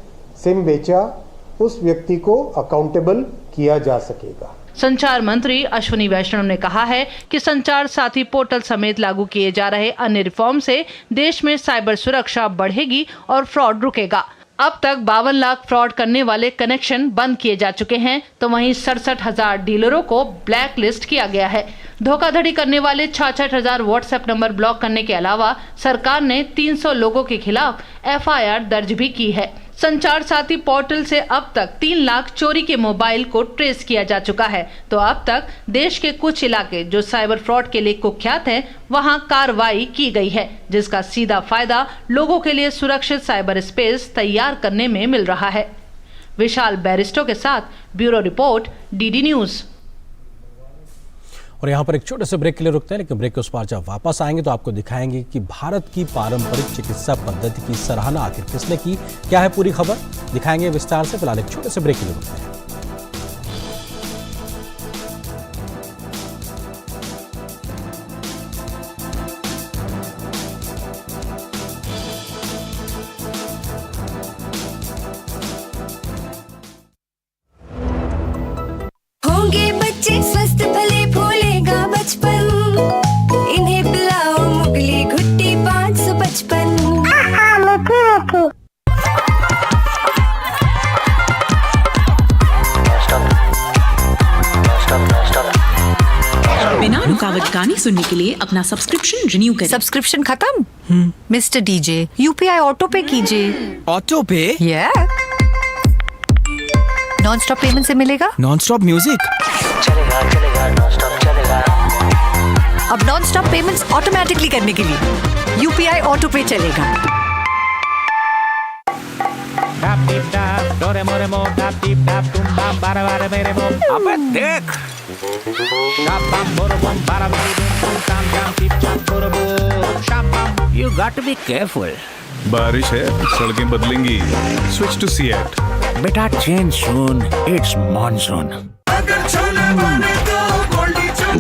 सिम बेचा, उस व्यक्ति को अकाउंटेबल किया जा सकेगा। संचार मंत्री अश्विनी वैष्णव ने कहा है कि संचार साथी पोर्टल समेत लागू किए जा रहे अन्य रिफॉर्म से देश में साइबर सुरक्षा बढ़ेगी और फ्रॉड रुकेगा। अब तक 52 लाख फ्रॉड करने वाले कनेक्शन बंद किए जा चुके हैं, तो वहीं 67,000 डीलरों को ब्लैक लिस्ट किया गया है। धोखाधड़ी करने वाले 66,000 व्हाट्सएप नंबर ब्लॉक करने के अलावा सरकार ने 300 लोगों के खिलाफ FIR दर्ज भी की है। संचार साथी पोर्टल से अब तक 3 लाख चोरी के मोबाइल को ट्रेस किया जा चुका है, तो अब तक देश के कुछ इलाके जो साइबर फ्रॉड के लिए कुख्यात हैं, वहां कार्रवाई की गई है, जिसका सीधा फायदा लोगों के लिए सुरक्षित साइबर स्पेस तैयार करने में मिल रहा है। विशाल बैरिस्टो के साथ ब्यूरो रिपोर्ट, डीडी न्यूज। और यहाँ पर एक छोटे से ब्रेक के लिए रुकते हैं, लेकिन ब्रेक के उस पार जब वापस आएंगे तो आपको दिखाएंगे कि भारत की पारंपरिक चिकित्सा पद्धति की सराहना आखिर किसने की, क्या है पूरी खबर, दिखाएंगे विस्तार से। फिलहाल एक छोटे से ब्रेक के लिए रुकते हैं। होंगे बच्चे स्वस्थ भले फूलेगा बचपन, इन्हें पिलाओ मुगली घुट्टी 555। बिना रुकावट गाने सुनने के लिए अपना सब्सक्रिप्शन रिन्यू करें। सब्सक्रिप्शन खत्म? मिस्टर डीजे, UPI ऑटो पे कीजिए। ऑटो पे? नॉन स्टॉप पेमेंट से मिलेगा नॉन स्टॉप म्यूजिक। अब नॉन स्टॉप पेमेंट्स ऑटोमेटिकली करने के लिए यूपीआई ऑटो पे चलेगा। अबे देख You got to be careful. बारिश है, सड़कें बदलेंगी। Switch to Seat. बेटा change soon. It's monsoon. अगर छोले बने तो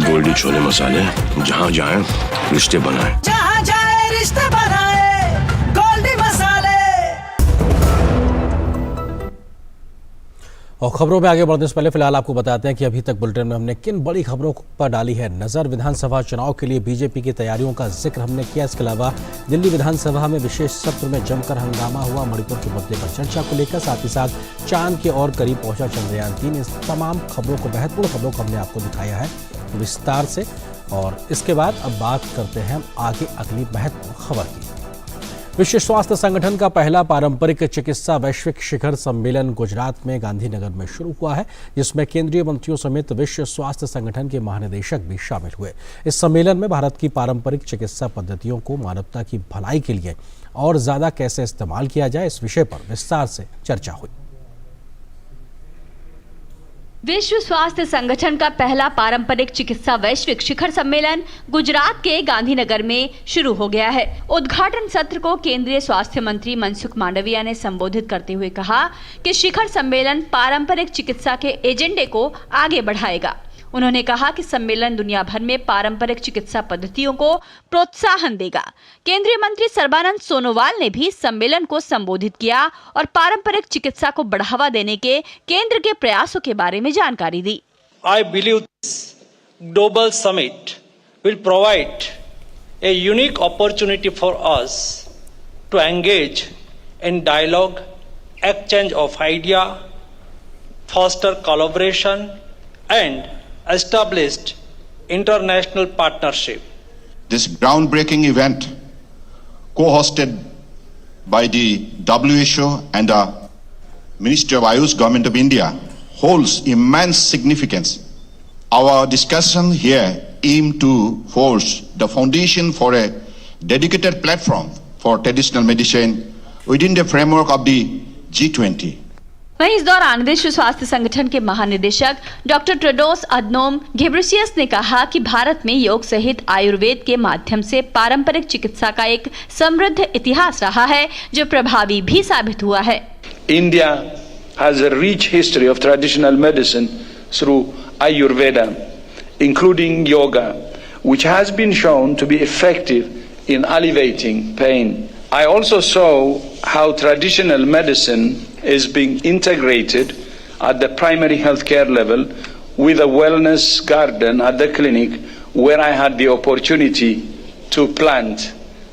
गोल्डी छोले मसाले, जहाँ जाए रिश्ते बनाए। जहाँ जाए रिश्ते बनाए गोल्डी मसाले। और खबरों में आगे बढ़ने से पहले फिलहाल आपको बताते हैं कि अभी तक बुलेटिन में हमने किन बड़ी खबरों पर डाली है नजर। विधानसभा चुनाव के लिए बीजेपी की तैयारियों का जिक्र हमने किया। इसके अलावा दिल्ली विधानसभा में विशेष सत्र में जमकर हंगामा हुआ, मणिपुर के मुद्दे पर चर्चा को लेकर, साथ ही साथ चांद के और करीब पहुंचा चंद्रयान 3। इस तमाम खबरों को, महत्वपूर्ण खबरों को हमने आपको दिखाया है विस्तार से। और इसके बाद अब बात करते हैं आगे अगली महत्वपूर्ण खबर की। विश्व स्वास्थ्य संगठन का पहला पारंपरिक चिकित्सा वैश्विक शिखर सम्मेलन गुजरात में गांधीनगर में शुरू हुआ है, जिसमें केंद्रीय मंत्रियों समेत विश्व स्वास्थ्य संगठन के महानिदेशक भी शामिल हुए। इस सम्मेलन में भारत की पारंपरिक चिकित्सा पद्धतियों को मानवता की भलाई के लिए और ज्यादा कैसे इस्तेमाल किया जाए, इस विषय पर विस्तार से चर्चा हुई। विश्व स्वास्थ्य संगठन का पहला पारंपरिक चिकित्सा वैश्विक शिखर सम्मेलन गुजरात के गांधीनगर में शुरू हो गया है। उद्घाटन सत्र को केंद्रीय स्वास्थ्य मंत्री मनसुख मांडविया ने संबोधित करते हुए कहा कि शिखर सम्मेलन पारंपरिक चिकित्सा के एजेंडे को आगे बढ़ाएगा। उन्होंने कहा कि सम्मेलन दुनिया भर में पारंपरिक चिकित्सा पद्धतियों को प्रोत्साहन देगा। केंद्रीय मंत्री सर्बानंद सोनोवाल ने भी सम्मेलन को संबोधित किया और पारंपरिक चिकित्सा को बढ़ावा देने के केंद्र के प्रयासों के बारे में जानकारी दी। I believe this global summit will provide a unique opportunity for us to engage in dialogue, exchange of idea, foster collaboration and established international partnership. This groundbreaking event, co-hosted by the WHO and the Ministry of Ayush Government of India, holds immense significance. Our discussion here aim to forge the foundation for a dedicated platform for traditional medicine within the framework of the G20. वहीं इस दौरान विश्व स्वास्थ्य संगठन के महानिदेशक doctor Tedros Adhanom Ghebreyesus ने कहा कि भारत में योग सहित आयुर्वेद के माध्यम से पारंपरिक चिकित्सा का एक समृद्ध इतिहास रहा है, जो प्रभावी भी साबित हुआ है। India has a rich history of traditional medicine through Ayurveda, including yoga, which has been shown to be effective in alleviating pain. I also saw how traditional medicine is being integrated at the primary healthcare level with a wellness garden at the clinic, where I had the opportunity to plant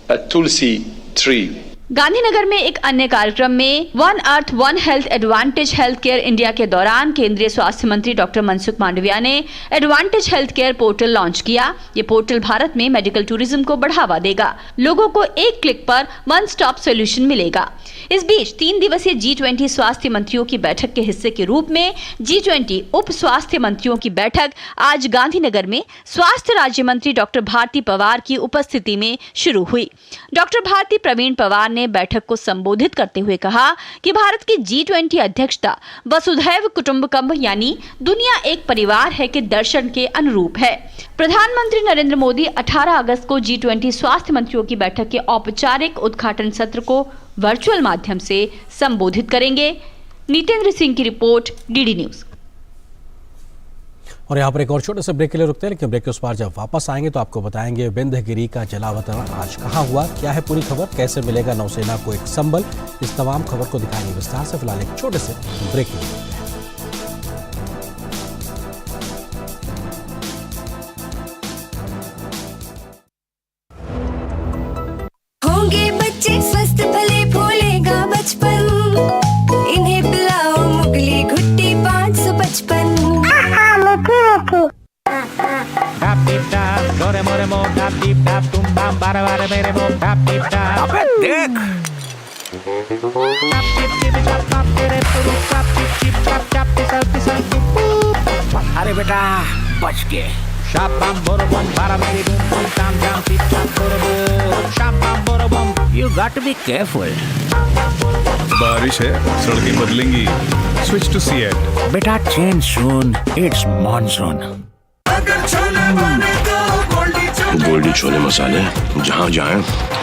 a tulsi tree. Gandhinagar में एक अन्य कार्यक्रम में one earth one health advantage health care India के दौरान केंद्रीय स्वास्थ्य मंत्री डॉक्टर मनसुख मांडविया ने advantage health care portal launch किया। ये पोर्टल भारत में मेडिकल टूरिज्म को बढ़ावा देगा। लोगों को एक क्लिक पर वन स्टॉप सॉल्यूशन मिलेगा। इस बीच 3 दिवसीय G20 स्वास्थ्य मंत्रियों की बैठक के हिस्से के रूप में G20 उप स्वास्थ्य मंत्रियों की बैठक आज गांधीनगर में स्वास्थ्य राज्य मंत्री डॉक्टर भारती पवार की उपस्थिति में शुरू हुई। डॉक्टर भारती प्रवीण पवार ने बैठक को संबोधित करते हुए कहा कि भारत की G20 अध्यक्षता वसुधैव कुटुंबकम यानी दुनिया एक परिवार है के दर्शन के अनुरूप है। प्रधानमंत्री नरेंद्र मोदी 18 अगस्त को G20 स्वास्थ्य मंत्रियों की बैठक के औपचारिक उद्घाटन सत्र को वर्चुअल माध्यम से संबोधित करेंगे। नितेंद्र सिंह की रिपोर्ट, डीडी न्यूज। और यहाँ पर एक और छोटे से ब्रेक के लिए रुकते हैं, लेकिन ब्रेक के उस पार जब वापस आएंगे तो आपको बताएंगे विंध्यगिरी का जलावतरण आज कहाँ हुआ, क्या है पूरी खबर, कैसे मिलेगा नौसेना को एक संबल। इस तमाम खबर को दिखाएंगे विस्तार से। फिलहाल एक छोटे से ब्रेक के लिए। होंगे बच्चे स्वस्थ भले फूलेगा बचपन, इन्हें पिलाओ मुगली घुट्टी 555। अबे देख अरे बेटा बच के शाबाम बोरबम बारा मेरी बूम बूम ताम जाम टिप टाप बोरबम शाबाम बोरबम you got to be careful. बारिश है, सड़कें बदलेंगी। Switch to CEAT. Better change soon, it's monsoon. Goldie छोले मसाले, जहाँ जाए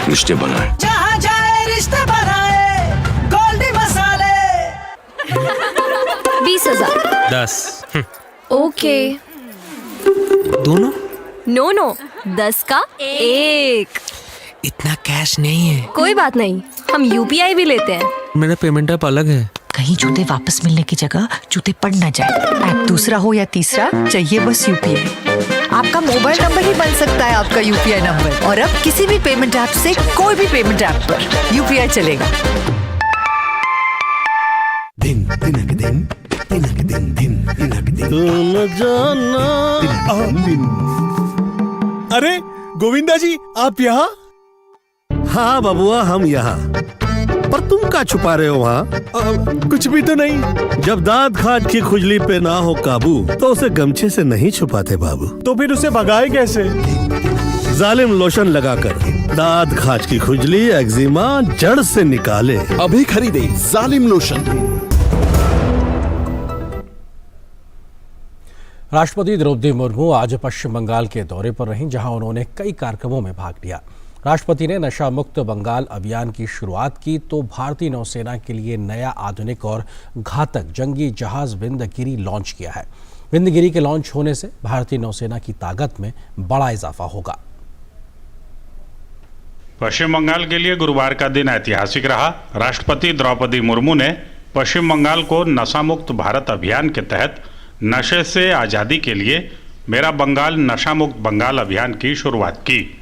रिश्ते बनाए। जहाँ जाए रिश्ते बनाए गोल्डी मसाले। 20,000। 10। ओके। दोनों? नो नो 10 का 1। इतना कैश नहीं है। कोई बात नहीं, हम यूपीआई भी लेते हैं। मेरा पेमेंट ऐप अलग है। कहीं जूते वापस मिलने की जगह जूते पड़ ना जाए। ऐप दूसरा हो या तीसरा, चाहिए बस यूपीआई। आपका मोबाइल नंबर ही बन सकता है आपका यूपीआई नंबर। और अब किसी भी पेमेंट ऐप से कोई भी पेमेंट ऐप पर यूपीआई चलेगा। दिन दिनक दिन दिनक दिन दिन दिनक दिन तुम जाना। अरे गोविंदा जी आप यहाँ? हाँ बबुआ हम यहाँ, पर तुम क्या छुपा रहे हो वहाँ? कुछ भी तो नहीं। जब दांत खाज की खुजली पे ना हो काबू तो उसे गमछे से नहीं छुपाते बाबू। तो फिर उसे भगाए कैसे? जालिम लोशन लगाकर दांत खाज की खुजली एक्जिमा जड़ से निकाले। अभी खरीदे जालिम लोशन। राष्ट्रपति द्रौपदी मुर्मू आज पश्चिम बंगाल के दौरे पर रहीं, जहां उन्होंने कई कार्यक्रमों में भाग लिया। राष्ट्रपति ने नशा मुक्त बंगाल अभियान की शुरुआत की तो भारतीय नौसेना के लिए नया आधुनिक और घातक जंगी जहाज विंध्यगिरी लॉन्च किया है। विंध्यगिरी के लॉन्च होने से भारतीय नौसेना की ताकत में बड़ा इजाफा होगा। पश्चिम बंगाल के लिए गुरुवार का दिन ऐतिहासिक रहा। राष्ट्रपति द्रौपदी मुर्मू ने पश्चिम बंगाल को नशा मुक्त भारत अभियान के तहत नशे से आज़ादी के लिए मेरा बंगाल नशा मुक्त बंगाल अभियान की शुरुआत की।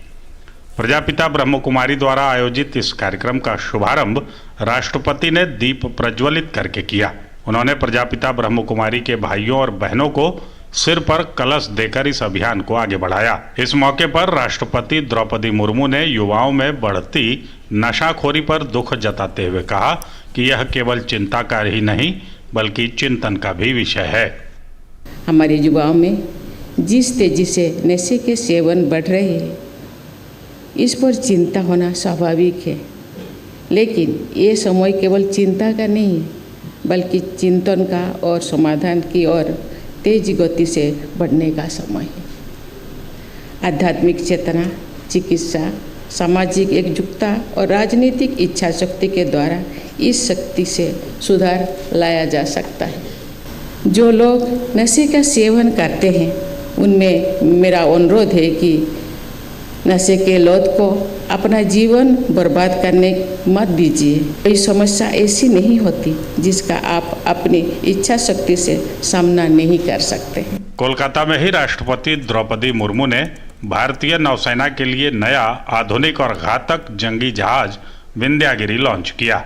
प्रजापिता ब्रह्म कुमारी द्वारा आयोजित इस कार्यक्रम का शुभारंभ राष्ट्रपति ने दीप प्रज्वलित करके किया। उन्होंने प्रजापिता ब्रह्म कुमारी के भाइयों और बहनों को सिर पर कलश देकर इस अभियान को आगे बढ़ाया। इस मौके पर राष्ट्रपति द्रौपदी मुर्मू ने युवाओं में बढ़ती नशाखोरी पर दुख जताते हुए कहा कि यह केवल चिंता का ही नहीं बल्कि चिंतन का भी विषय है। हमारे युवाओं में जिस तेजी से नशे के सेवन बढ़ रहे हैं, इस पर चिंता होना स्वाभाविक है, लेकिन ये समय केवल चिंता का नहीं है बल्कि चिंतन का और समाधान की ओर तेज गति से बढ़ने का समय है। आध्यात्मिक चेतना, चिकित्सा, सामाजिक एकजुटता और राजनीतिक इच्छा शक्ति के द्वारा इस शक्ति से सुधार लाया जा सकता है। जो लोग नशे का सेवन करते हैं उनमें मेरा अनुरोध है कि नशे के लत को अपना जीवन बर्बाद करने मत दीजिए। कोई समस्या ऐसी नहीं होती जिसका आप अपनी इच्छा शक्ति से सामना नहीं कर सकते। कोलकाता में ही राष्ट्रपति द्रौपदी मुर्मू ने भारतीय नौसेना के लिए नया आधुनिक और घातक जंगी जहाज विंध्यगिरी लॉन्च किया।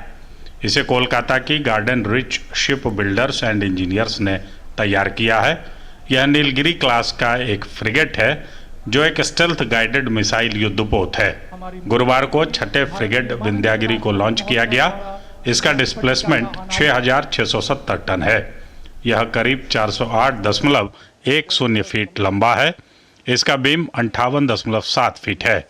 इसे कोलकाता की garden rich ship builders and engineers ने तैयार किया है। यह नीलगिरी क्लास का एक फ्रिगेट है जो एक स्टेल्थ गाइडेड मिसाइल युद्धपोत है। गुरुवार को छठे फ्रिगेट विंध्यगिरी को लॉन्च किया गया। इसका डिस्प्लेसमेंट 6,670 टन है। यह करीब 408.10 फीट लंबा है। इसका बीम 58.7 फीट है।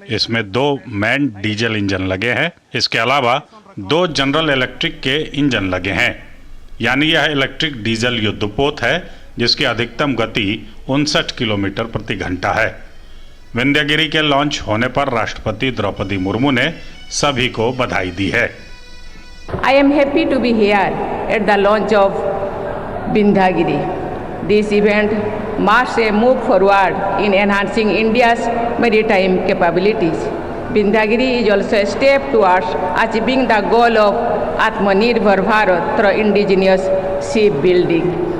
इसमें 2 मैन डीजल इंजन लगे हैं। इसके अलावा 2 जनरल इलेक्ट्रिक के इंजन लगे हैं। यानी यह इलेक्ट्रिक डीजल युद्धपोत है जिसकी अधिकतम गति 59 किलोमीटर प्रति घंटा है। विंध्यगिरी के लॉन्च होने पर राष्ट्रपति द्रौपदी मुर्मू ने सभी को बधाई दी है। I am happy to be here at the launch of Vindhyagiri. This event marks a move forward in enhancing India's maritime capabilities. Vindhyagiri is also a step towards achieving the goal of Atmanirbhar Bharat through indigenous shipbuilding.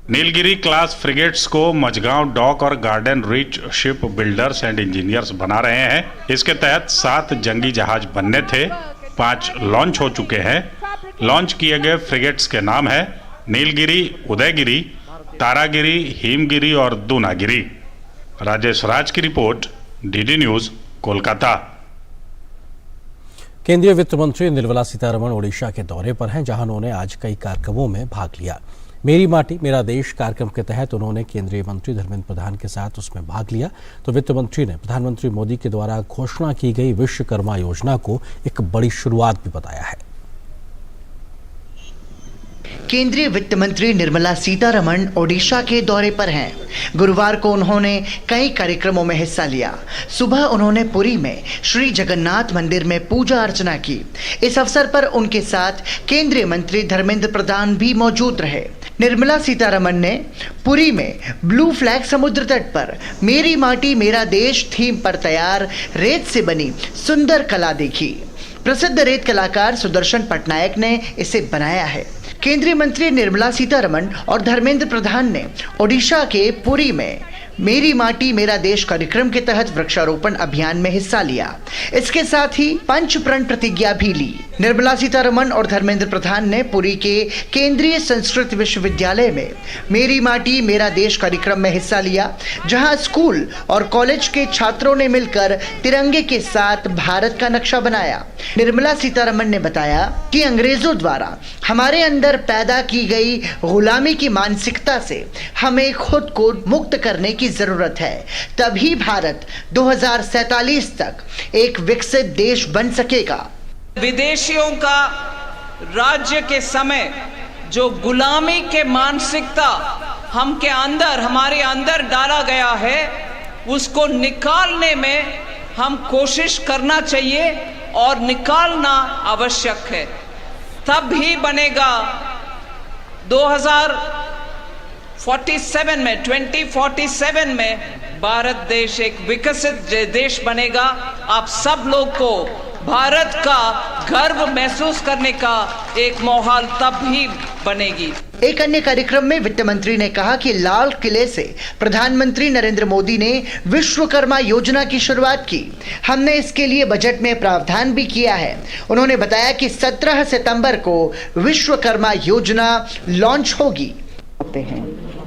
Nilgiri class frigates को Majhgaon dock और garden rich ship builders and engineers बना रहे हैं। इसके तहत 7 जंगी जहाज बनने थे, 5 लॉन्च हो चुके हैं। लॉन्च किए गए फ्रिगेट्स के नाम है नीलगिरी, उदयगिरी, तारागिरी, हिमगिरी और दूनागिरी। राजेश राज की रिपोर्ट, डीडी न्यूज, कोलकाता। केंद्रीय वित्त मंत्री निर्मला सीतारमण ओडिशा के दौरे पर हैं, जहां उन्होंने आज कई कार्यक्रमों में भाग लिया। मेरी माटी मेरा देश कार्यक्रम के तहत उन्होंने केंद्रीय मंत्री धर्मेंद्र प्रधान के साथ उसमें भाग लिया। तो वित्त मंत्री ने प्रधानमंत्री मोदी के द्वारा घोषणा की गई विश्वकर्मा योजना को एक बड़ी शुरुआत भी बताया है। केंद्रीय वित्त मंत्री निर्मला सीतारमण ओडिशा के दौरे पर हैं। गुरुवार को उन्होंने कई कार्यक्रमों में हिस्सा लिया। सुबह उन्होंने पुरी में श्री जगन्नाथ मंदिर में पूजा अर्चना की। इस अवसर पर उनके साथ केंद्रीय मंत्री धर्मेंद्र प्रधान भी मौजूद रहे। निर्मला सीतारमण ने पुरी में ब्लू फ्लैग समुद्र तट पर मेरी माटी मेरा देश थीम पर तैयार रेत से बनी सुंदर कला देखी। प्रसिद्ध रेत कलाकार सुदर्शन पटनायक ने इसे बनाया है। केंद्रीय मंत्री निर्मला सीतारमण और धर्मेंद्र प्रधान ने ओडिशा के पुरी में मेरी माटी मेरा देश कार्यक्रम के तहत वृक्षारोपण अभियान में हिस्सा लिया। इसके साथ ही पंच प्रण प्रतिज्ञा भी ली। निर्मला सीतारमण और धर्मेंद्र प्रधान ने पुरी के केंद्रीय संस्कृत विश्वविद्यालय में मेरी माटी मेरा देश कार्यक्रम में हिस्सा लिया, जहां स्कूल और कॉलेज के छात्रों ने मिलकर तिरंगे के साथ भारत का नक्शा बनाया। निर्मला सीतारमण ने बताया कि अंग्रेजों द्वारा हमारे अंदर पैदा की गई गुलामी की मानसिकता से हमें खुद को मुक्त करने की जरूरत है, तभी भारत 2047 तक एक विकसित देश बन सकेगा। विदेशियों का राज्य के समय जो गुलामी के मानसिकता हमारे अंदर डाला गया है, उसको निकालने में हम कोशिश करना चाहिए और निकालना आवश्यक है। तब ही बनेगा 2047 में भारत देश एक विकसित देश बनेगा। आप सब लोग को भारत का गर्व महसूस करने का एक माहौल तब ही बनेगी। एक अन्य कार्यक्रम में वित्त मंत्री ने कहा कि लाल किले से प्रधानमंत्री नरेंद्र मोदी ने विश्वकर्मा योजना की शुरुआत की। हमने इसके लिए बजट में प्रावधान भी किया है। उन्होंने बताया कि 17 सितंबर को विश्वकर्मा योजना लॉन्च होगी।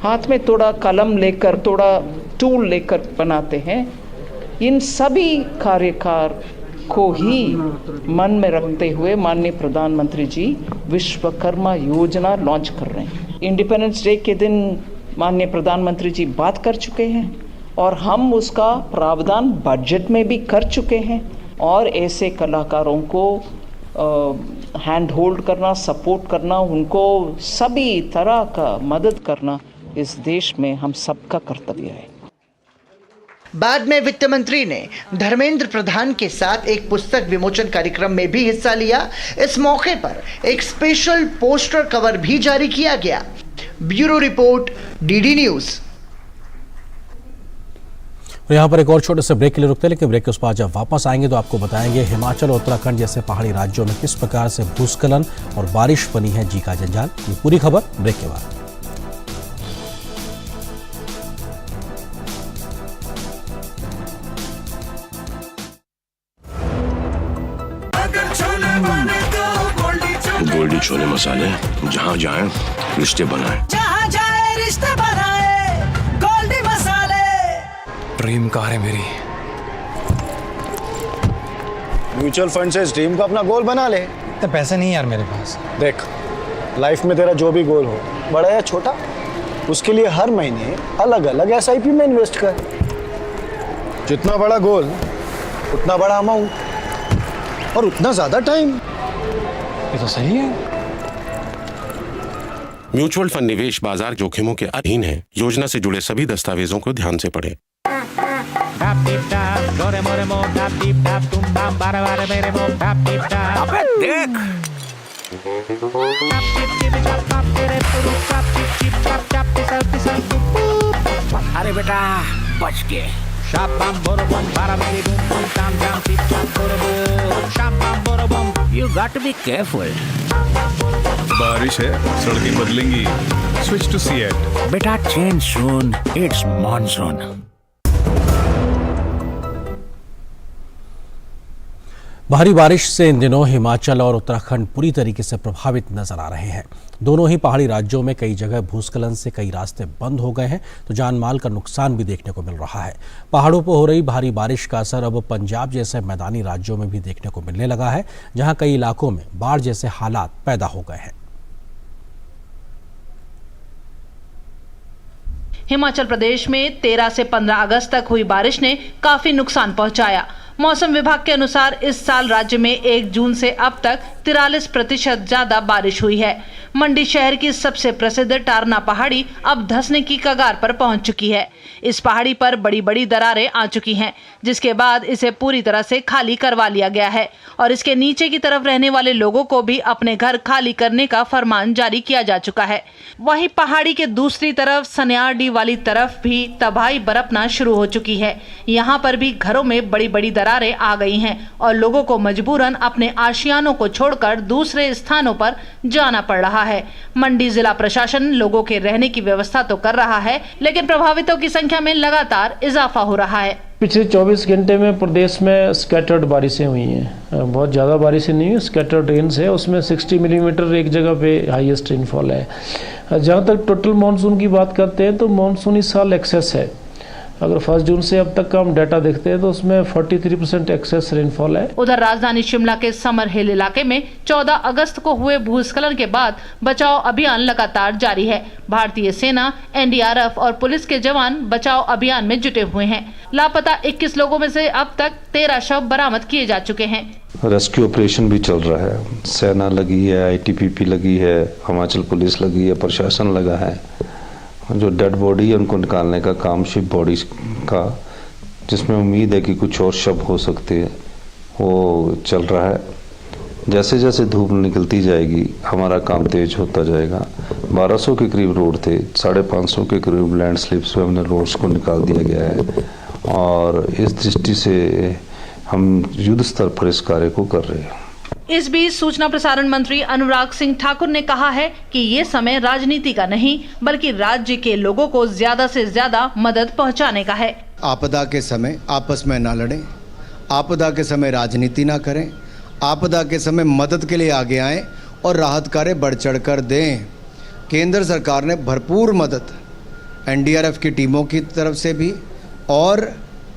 हाथ में थोड़ा कलम लेकर, थोड़ा टूल लेकर बनाते हैं। इन सभी कार्यकार को ही मन में रखते हुए माननीय प्रधानमंत्री जी विश्वकर्मा योजना लॉन्च कर रहे हैं। इंडिपेंडेंस डे के दिन माननीय प्रधानमंत्री जी बात कर चुके हैं और हम उसका प्रावधान बजट में भी कर चुके हैं। और ऐसे कलाकारों को हैंड होल्ड करना, सपोर्ट करना, उनको सभी तरह का मदद करना इस देश में हम सबका कर्तव्य है। बाद में वित्त मंत्री ने धर्मेंद्र प्रधान के साथ एक पुस्तक विमोचन कार्यक्रम में भी हिस्सा लिया। इस मौके पर एक स्पेशल पोस्टर कवर भी जारी किया गया। Bureau report, DD news. और यहाँ पर एक और छोटे से ब्रेक के लिए रुकते हैं, लेकिन ब्रेक के उस पार जब वापस आएंगे तो आपको बताएंगे हिमाचल और उत्तराखंड जैसे पहाड़ी राज्यों में किस प्रकार से भूस्खलन और बारिश बनी है जी का जंजाल। ये पूरी खबर ब्रेक के बाद। गोल्डी छोले मसाले, जहाँ जाएं रिश्ते बनाएं। जहाँ जाए रिश्ते बनाए, गोल्डी मसाले। ड्रीम कार है मेरी। म्यूचुअल फंड से इस ड्रीम को अपना गोल बना ले। तो पैसे नहीं यार मेरे पास। देख, लाइफ में तेरा जो भी गोल हो, बड़ा या छोटा, उसके लिए हर महीने अलग अलग SIP में इन्वेस्ट कर। जितना बड़ा गोल उतना बड़ा अमाउंट और उतना ज्यादा टाइम। ये तो सही है। म्यूचुअल फंड निवेश बाजार जोखिमों के अधीन है। योजना से जुड़े सभी दस्तावेजों को ध्यान से पढ़ें। अबे देख, अरे बेटा बच के। Shabam borobom, baramari boom boom tam tam tip tap borobom. Shabam borobom, you got to be careful. बारिश है, सड़कें बदलेंगी। Switch to Seat. बेटा change soon, it's monsoon. भारी बारिश से इन दिनों हिमाचल और उत्तराखंड पूरी तरीके से प्रभावित नजर आ रहे हैं। दोनों ही पहाड़ी राज्यों में कई जगह भूस्खलन से कई रास्ते बंद हो गए हैं, तो जान माल का नुकसान भी देखने को मिल रहा है। पहाड़ों पर हो रही भारी बारिश का असर अब पंजाब जैसे मैदानी राज्यों में भी देखने को मिलने लगा है, जहां कई इलाकों में बाढ़ जैसे हालात पैदा हो गए हैं। हिमाचल प्रदेश में 13 से 15 अगस्त तक हुई बारिश ने काफी नुकसान पहुंचाया। मौसम विभाग के अनुसार इस साल राज्य में 1 जून से अब तक 43% ज्यादा बारिश हुई है। मंडी शहर की सबसे प्रसिद्ध टारना पहाड़ी अब धंसने की कगार पर पहुंच चुकी है। इस पहाड़ी पर बड़ी बड़ी दरारें आ चुकी हैं, जिसके बाद इसे पूरी तरह से खाली करवा लिया गया है और इसके नीचे की तरफ रहने वाले लोगों को भी अपने घर खाली करने का फरमान जारी किया जा चुका है। वहीं पहाड़ी के दूसरी तरफ सन्यारडी वाली तरफ भी तबाही बरपना शुरू हो चुकी है। यहाँ पर भी घरों में बड़ी बड़ी दरारें आ गई हैं और लोगों को मजबूरन अपने आशियानों को छोड़कर दूसरे स्थानों पर जाना पड़ रहा है। मंडी जिला प्रशासन लोगों के रहने की व्यवस्था तो कर रहा है, लेकिन प्रभावितों की संख्या में लगातार इजाफा हो रहा है। पिछले 24 घंटे में प्रदेश में स्कैटर्ड बारिशें हुई हैं। बहुत ज़्यादा बारिशें नहीं हुई, स्कैटर्ड रेन्स है, उसमें 60 मिलीमीटर एक जगह पे हाईएस्ट रेनफॉल है। जहाँ तक टोटल मानसून की बात करते हैं तो मानसून इस साल एक्सेस है। अगर 1 जून से अब तक का हम डाटा देखते हैं तो उसमें 43% एक्सेस रेनफॉल है। उधर राजधानी शिमला के समर हिल इलाके में 14 अगस्त को हुए भूस्खलन के बाद बचाव अभियान लगातार जारी है। भारतीय सेना, एनडीआरएफ और पुलिस के जवान बचाव अभियान में जुटे हुए हैं। लापता 21 लोगों में से अब तक 13 शव बरामद किए जा चुके हैं। रेस्क्यू ऑपरेशन भी चल रहा है। सेना लगी है, आईटीबीपी लगी है, हिमाचल पुलिस लगी है, प्रशासन लगा है। जो डेड बॉडी है उनको निकालने का काम शिप बॉडी का, जिसमें उम्मीद है कि कुछ और शव हो सकते हैं, वो चल रहा है। जैसे जैसे धूप निकलती जाएगी हमारा काम तेज होता जाएगा। 1200 के करीब रोड थे, 550 के करीब लैंड स्लिप्स में हमने रोड्स को निकाल दिया गया है और इस दृष्टि से हम युद्ध स्तर पर इस कार्य को कर रहे हैं। इस बीच सूचना प्रसारण मंत्री अनुराग सिंह ठाकुर ने कहा है कि ये समय राजनीति का नहीं बल्कि राज्य के लोगों को ज्यादा से ज्यादा मदद पहुंचाने का है। आपदा के समय आपस में ना लड़ें, आपदा के समय राजनीति ना करें, आपदा के समय मदद के लिए आगे आएं और राहत कार्य बढ़ चढ़ कर दें। केंद्र सरकार ने भरपूर मदद एनडीआरएफ की टीमों की तरफ से भी और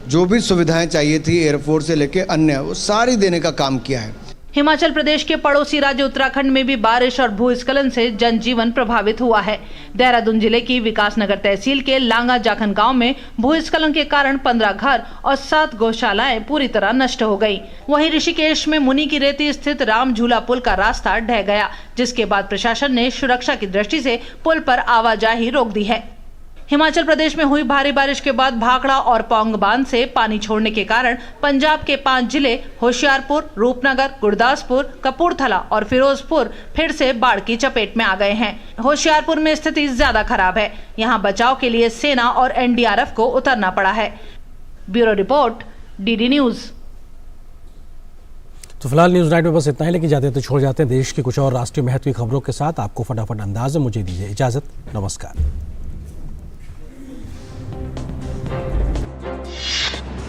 जो भी सुविधाएं चाहिए थी एयरफोर्स से लेके अन्य, वो सारी देने का काम किया है। हिमाचल प्रदेश के पड़ोसी राज्य उत्तराखंड में भी बारिश और भूस्खलन से जनजीवन प्रभावित हुआ है। देहरादून जिले की विकासनगर तहसील के लांगा जाखन गांव में भूस्खलन के कारण 15 घर और 7 गौशालाएं पूरी तरह नष्ट हो गयी। वहीं ऋषिकेश में मुनि की रेती स्थित राम झूला पुल का रास्ता ढह गया, जिसके बाद प्रशासन ने सुरक्षा की दृष्टि से पुल पर आवाजाही रोक दी है। हिमाचल प्रदेश में हुई भारी बारिश के बाद भाखड़ा और पौंग बांध से पानी छोड़ने के कारण पंजाब के 5 जिले होशियारपुर, रूपनगर, गुरदासपुर, कपूरथला और फिरोजपुर फिर से बाढ़ की चपेट में आ गए हैं। होशियारपुर में स्थिति ज्यादा खराब है। यहां बचाव के लिए सेना और एनडीआरएफ को उतरना पड़ा है। Bureau report, DD news. तो फिलहाल न्यूज नाइट में बस इतना ही, लेकिन जाते तो छोड़ जाते हैं देश की कुछ और राष्ट्रीय महत्व की खबरों के साथ। आपको फटाफट अंदाज में मुझे दीजिए इजाजत। नमस्कार।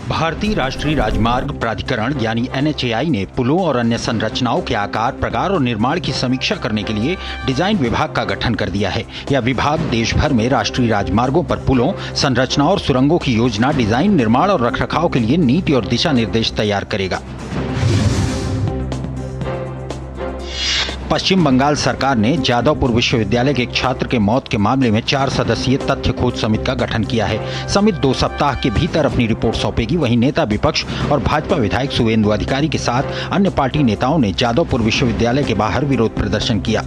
भारतीय राष्ट्रीय राजमार्ग प्राधिकरण यानी NHAI ने पुलों और अन्य संरचनाओं के आकार, प्रकार और निर्माण की समीक्षा करने के लिए डिजाइन विभाग का गठन कर दिया है। यह विभाग देश भर में राष्ट्रीय राजमार्गों पर पुलों, संरचनाओं और सुरंगों की योजना, डिजाइन, निर्माण और रखरखाव के लिए नीति और दिशा निर्देश तैयार करेगा। पश्चिम बंगाल सरकार ने जादवपुर विश्वविद्यालय के एक छात्र के मौत के मामले में 4 सदस्यीय तथ्य खोज समिति का गठन किया है। समिति 2 सप्ताह के भीतर अपनी रिपोर्ट सौंपेगी। वहीं नेता विपक्ष और भाजपा विधायक शुवेंदु अधिकारी के साथ अन्य पार्टी नेताओं ने जादवपुर विश्वविद्यालय के बाहर विरोध प्रदर्शन किया।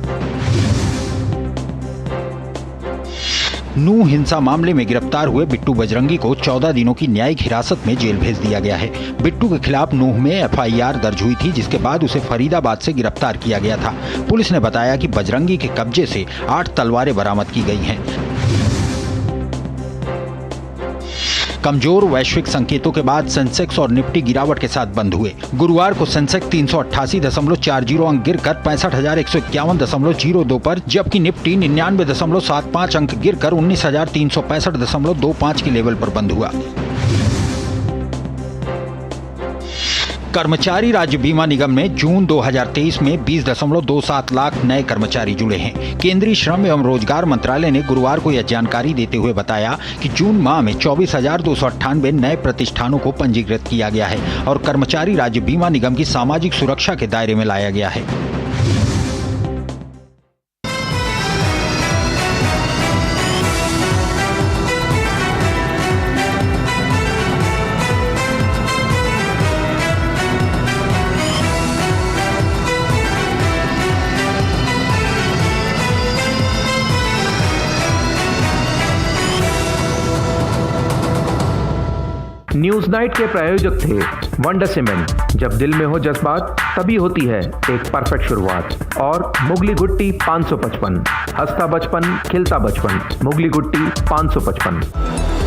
नूह हिंसा मामले में गिरफ्तार हुए बिट्टू बजरंगी को 14 दिनों की न्यायिक हिरासत में जेल भेज दिया गया है। बिट्टू के खिलाफ नूह में FIR दर्ज हुई थी, जिसके बाद उसे फरीदाबाद से गिरफ्तार किया गया था। पुलिस ने बताया कि बजरंगी के कब्जे से 8 तलवारें बरामद की गई हैं। कमजोर वैश्विक संकेतों के बाद सेंसेक्स और निफ्टी गिरावट के साथ बंद हुए। गुरुवार को सेंसेक्स 388.40 अंक गिरकर 65,151.02 पर, जबकि निफ्टी 99.75 अंक गिरकर 19,365.25 के लेवल पर बंद हुआ। कर्मचारी राज्य बीमा निगम में जून 2023 में 20.27 लाख नए कर्मचारी जुड़े हैं। केंद्रीय श्रम एवं रोजगार मंत्रालय ने गुरुवार को यह जानकारी देते हुए बताया कि जून माह में 24,298 नए प्रतिष्ठानों को पंजीकृत किया गया है और कर्मचारी राज्य बीमा निगम की सामाजिक सुरक्षा के दायरे में लाया गया है। न्यूज नाइट के प्रायोजक थे वंडर सीमेंट। जब दिल में हो जज्बात तभी होती है एक परफेक्ट शुरुआत। और मुगली गुट्टी 555, हंसता बचपन खिलता बचपन, मुगली गुट्टी 555।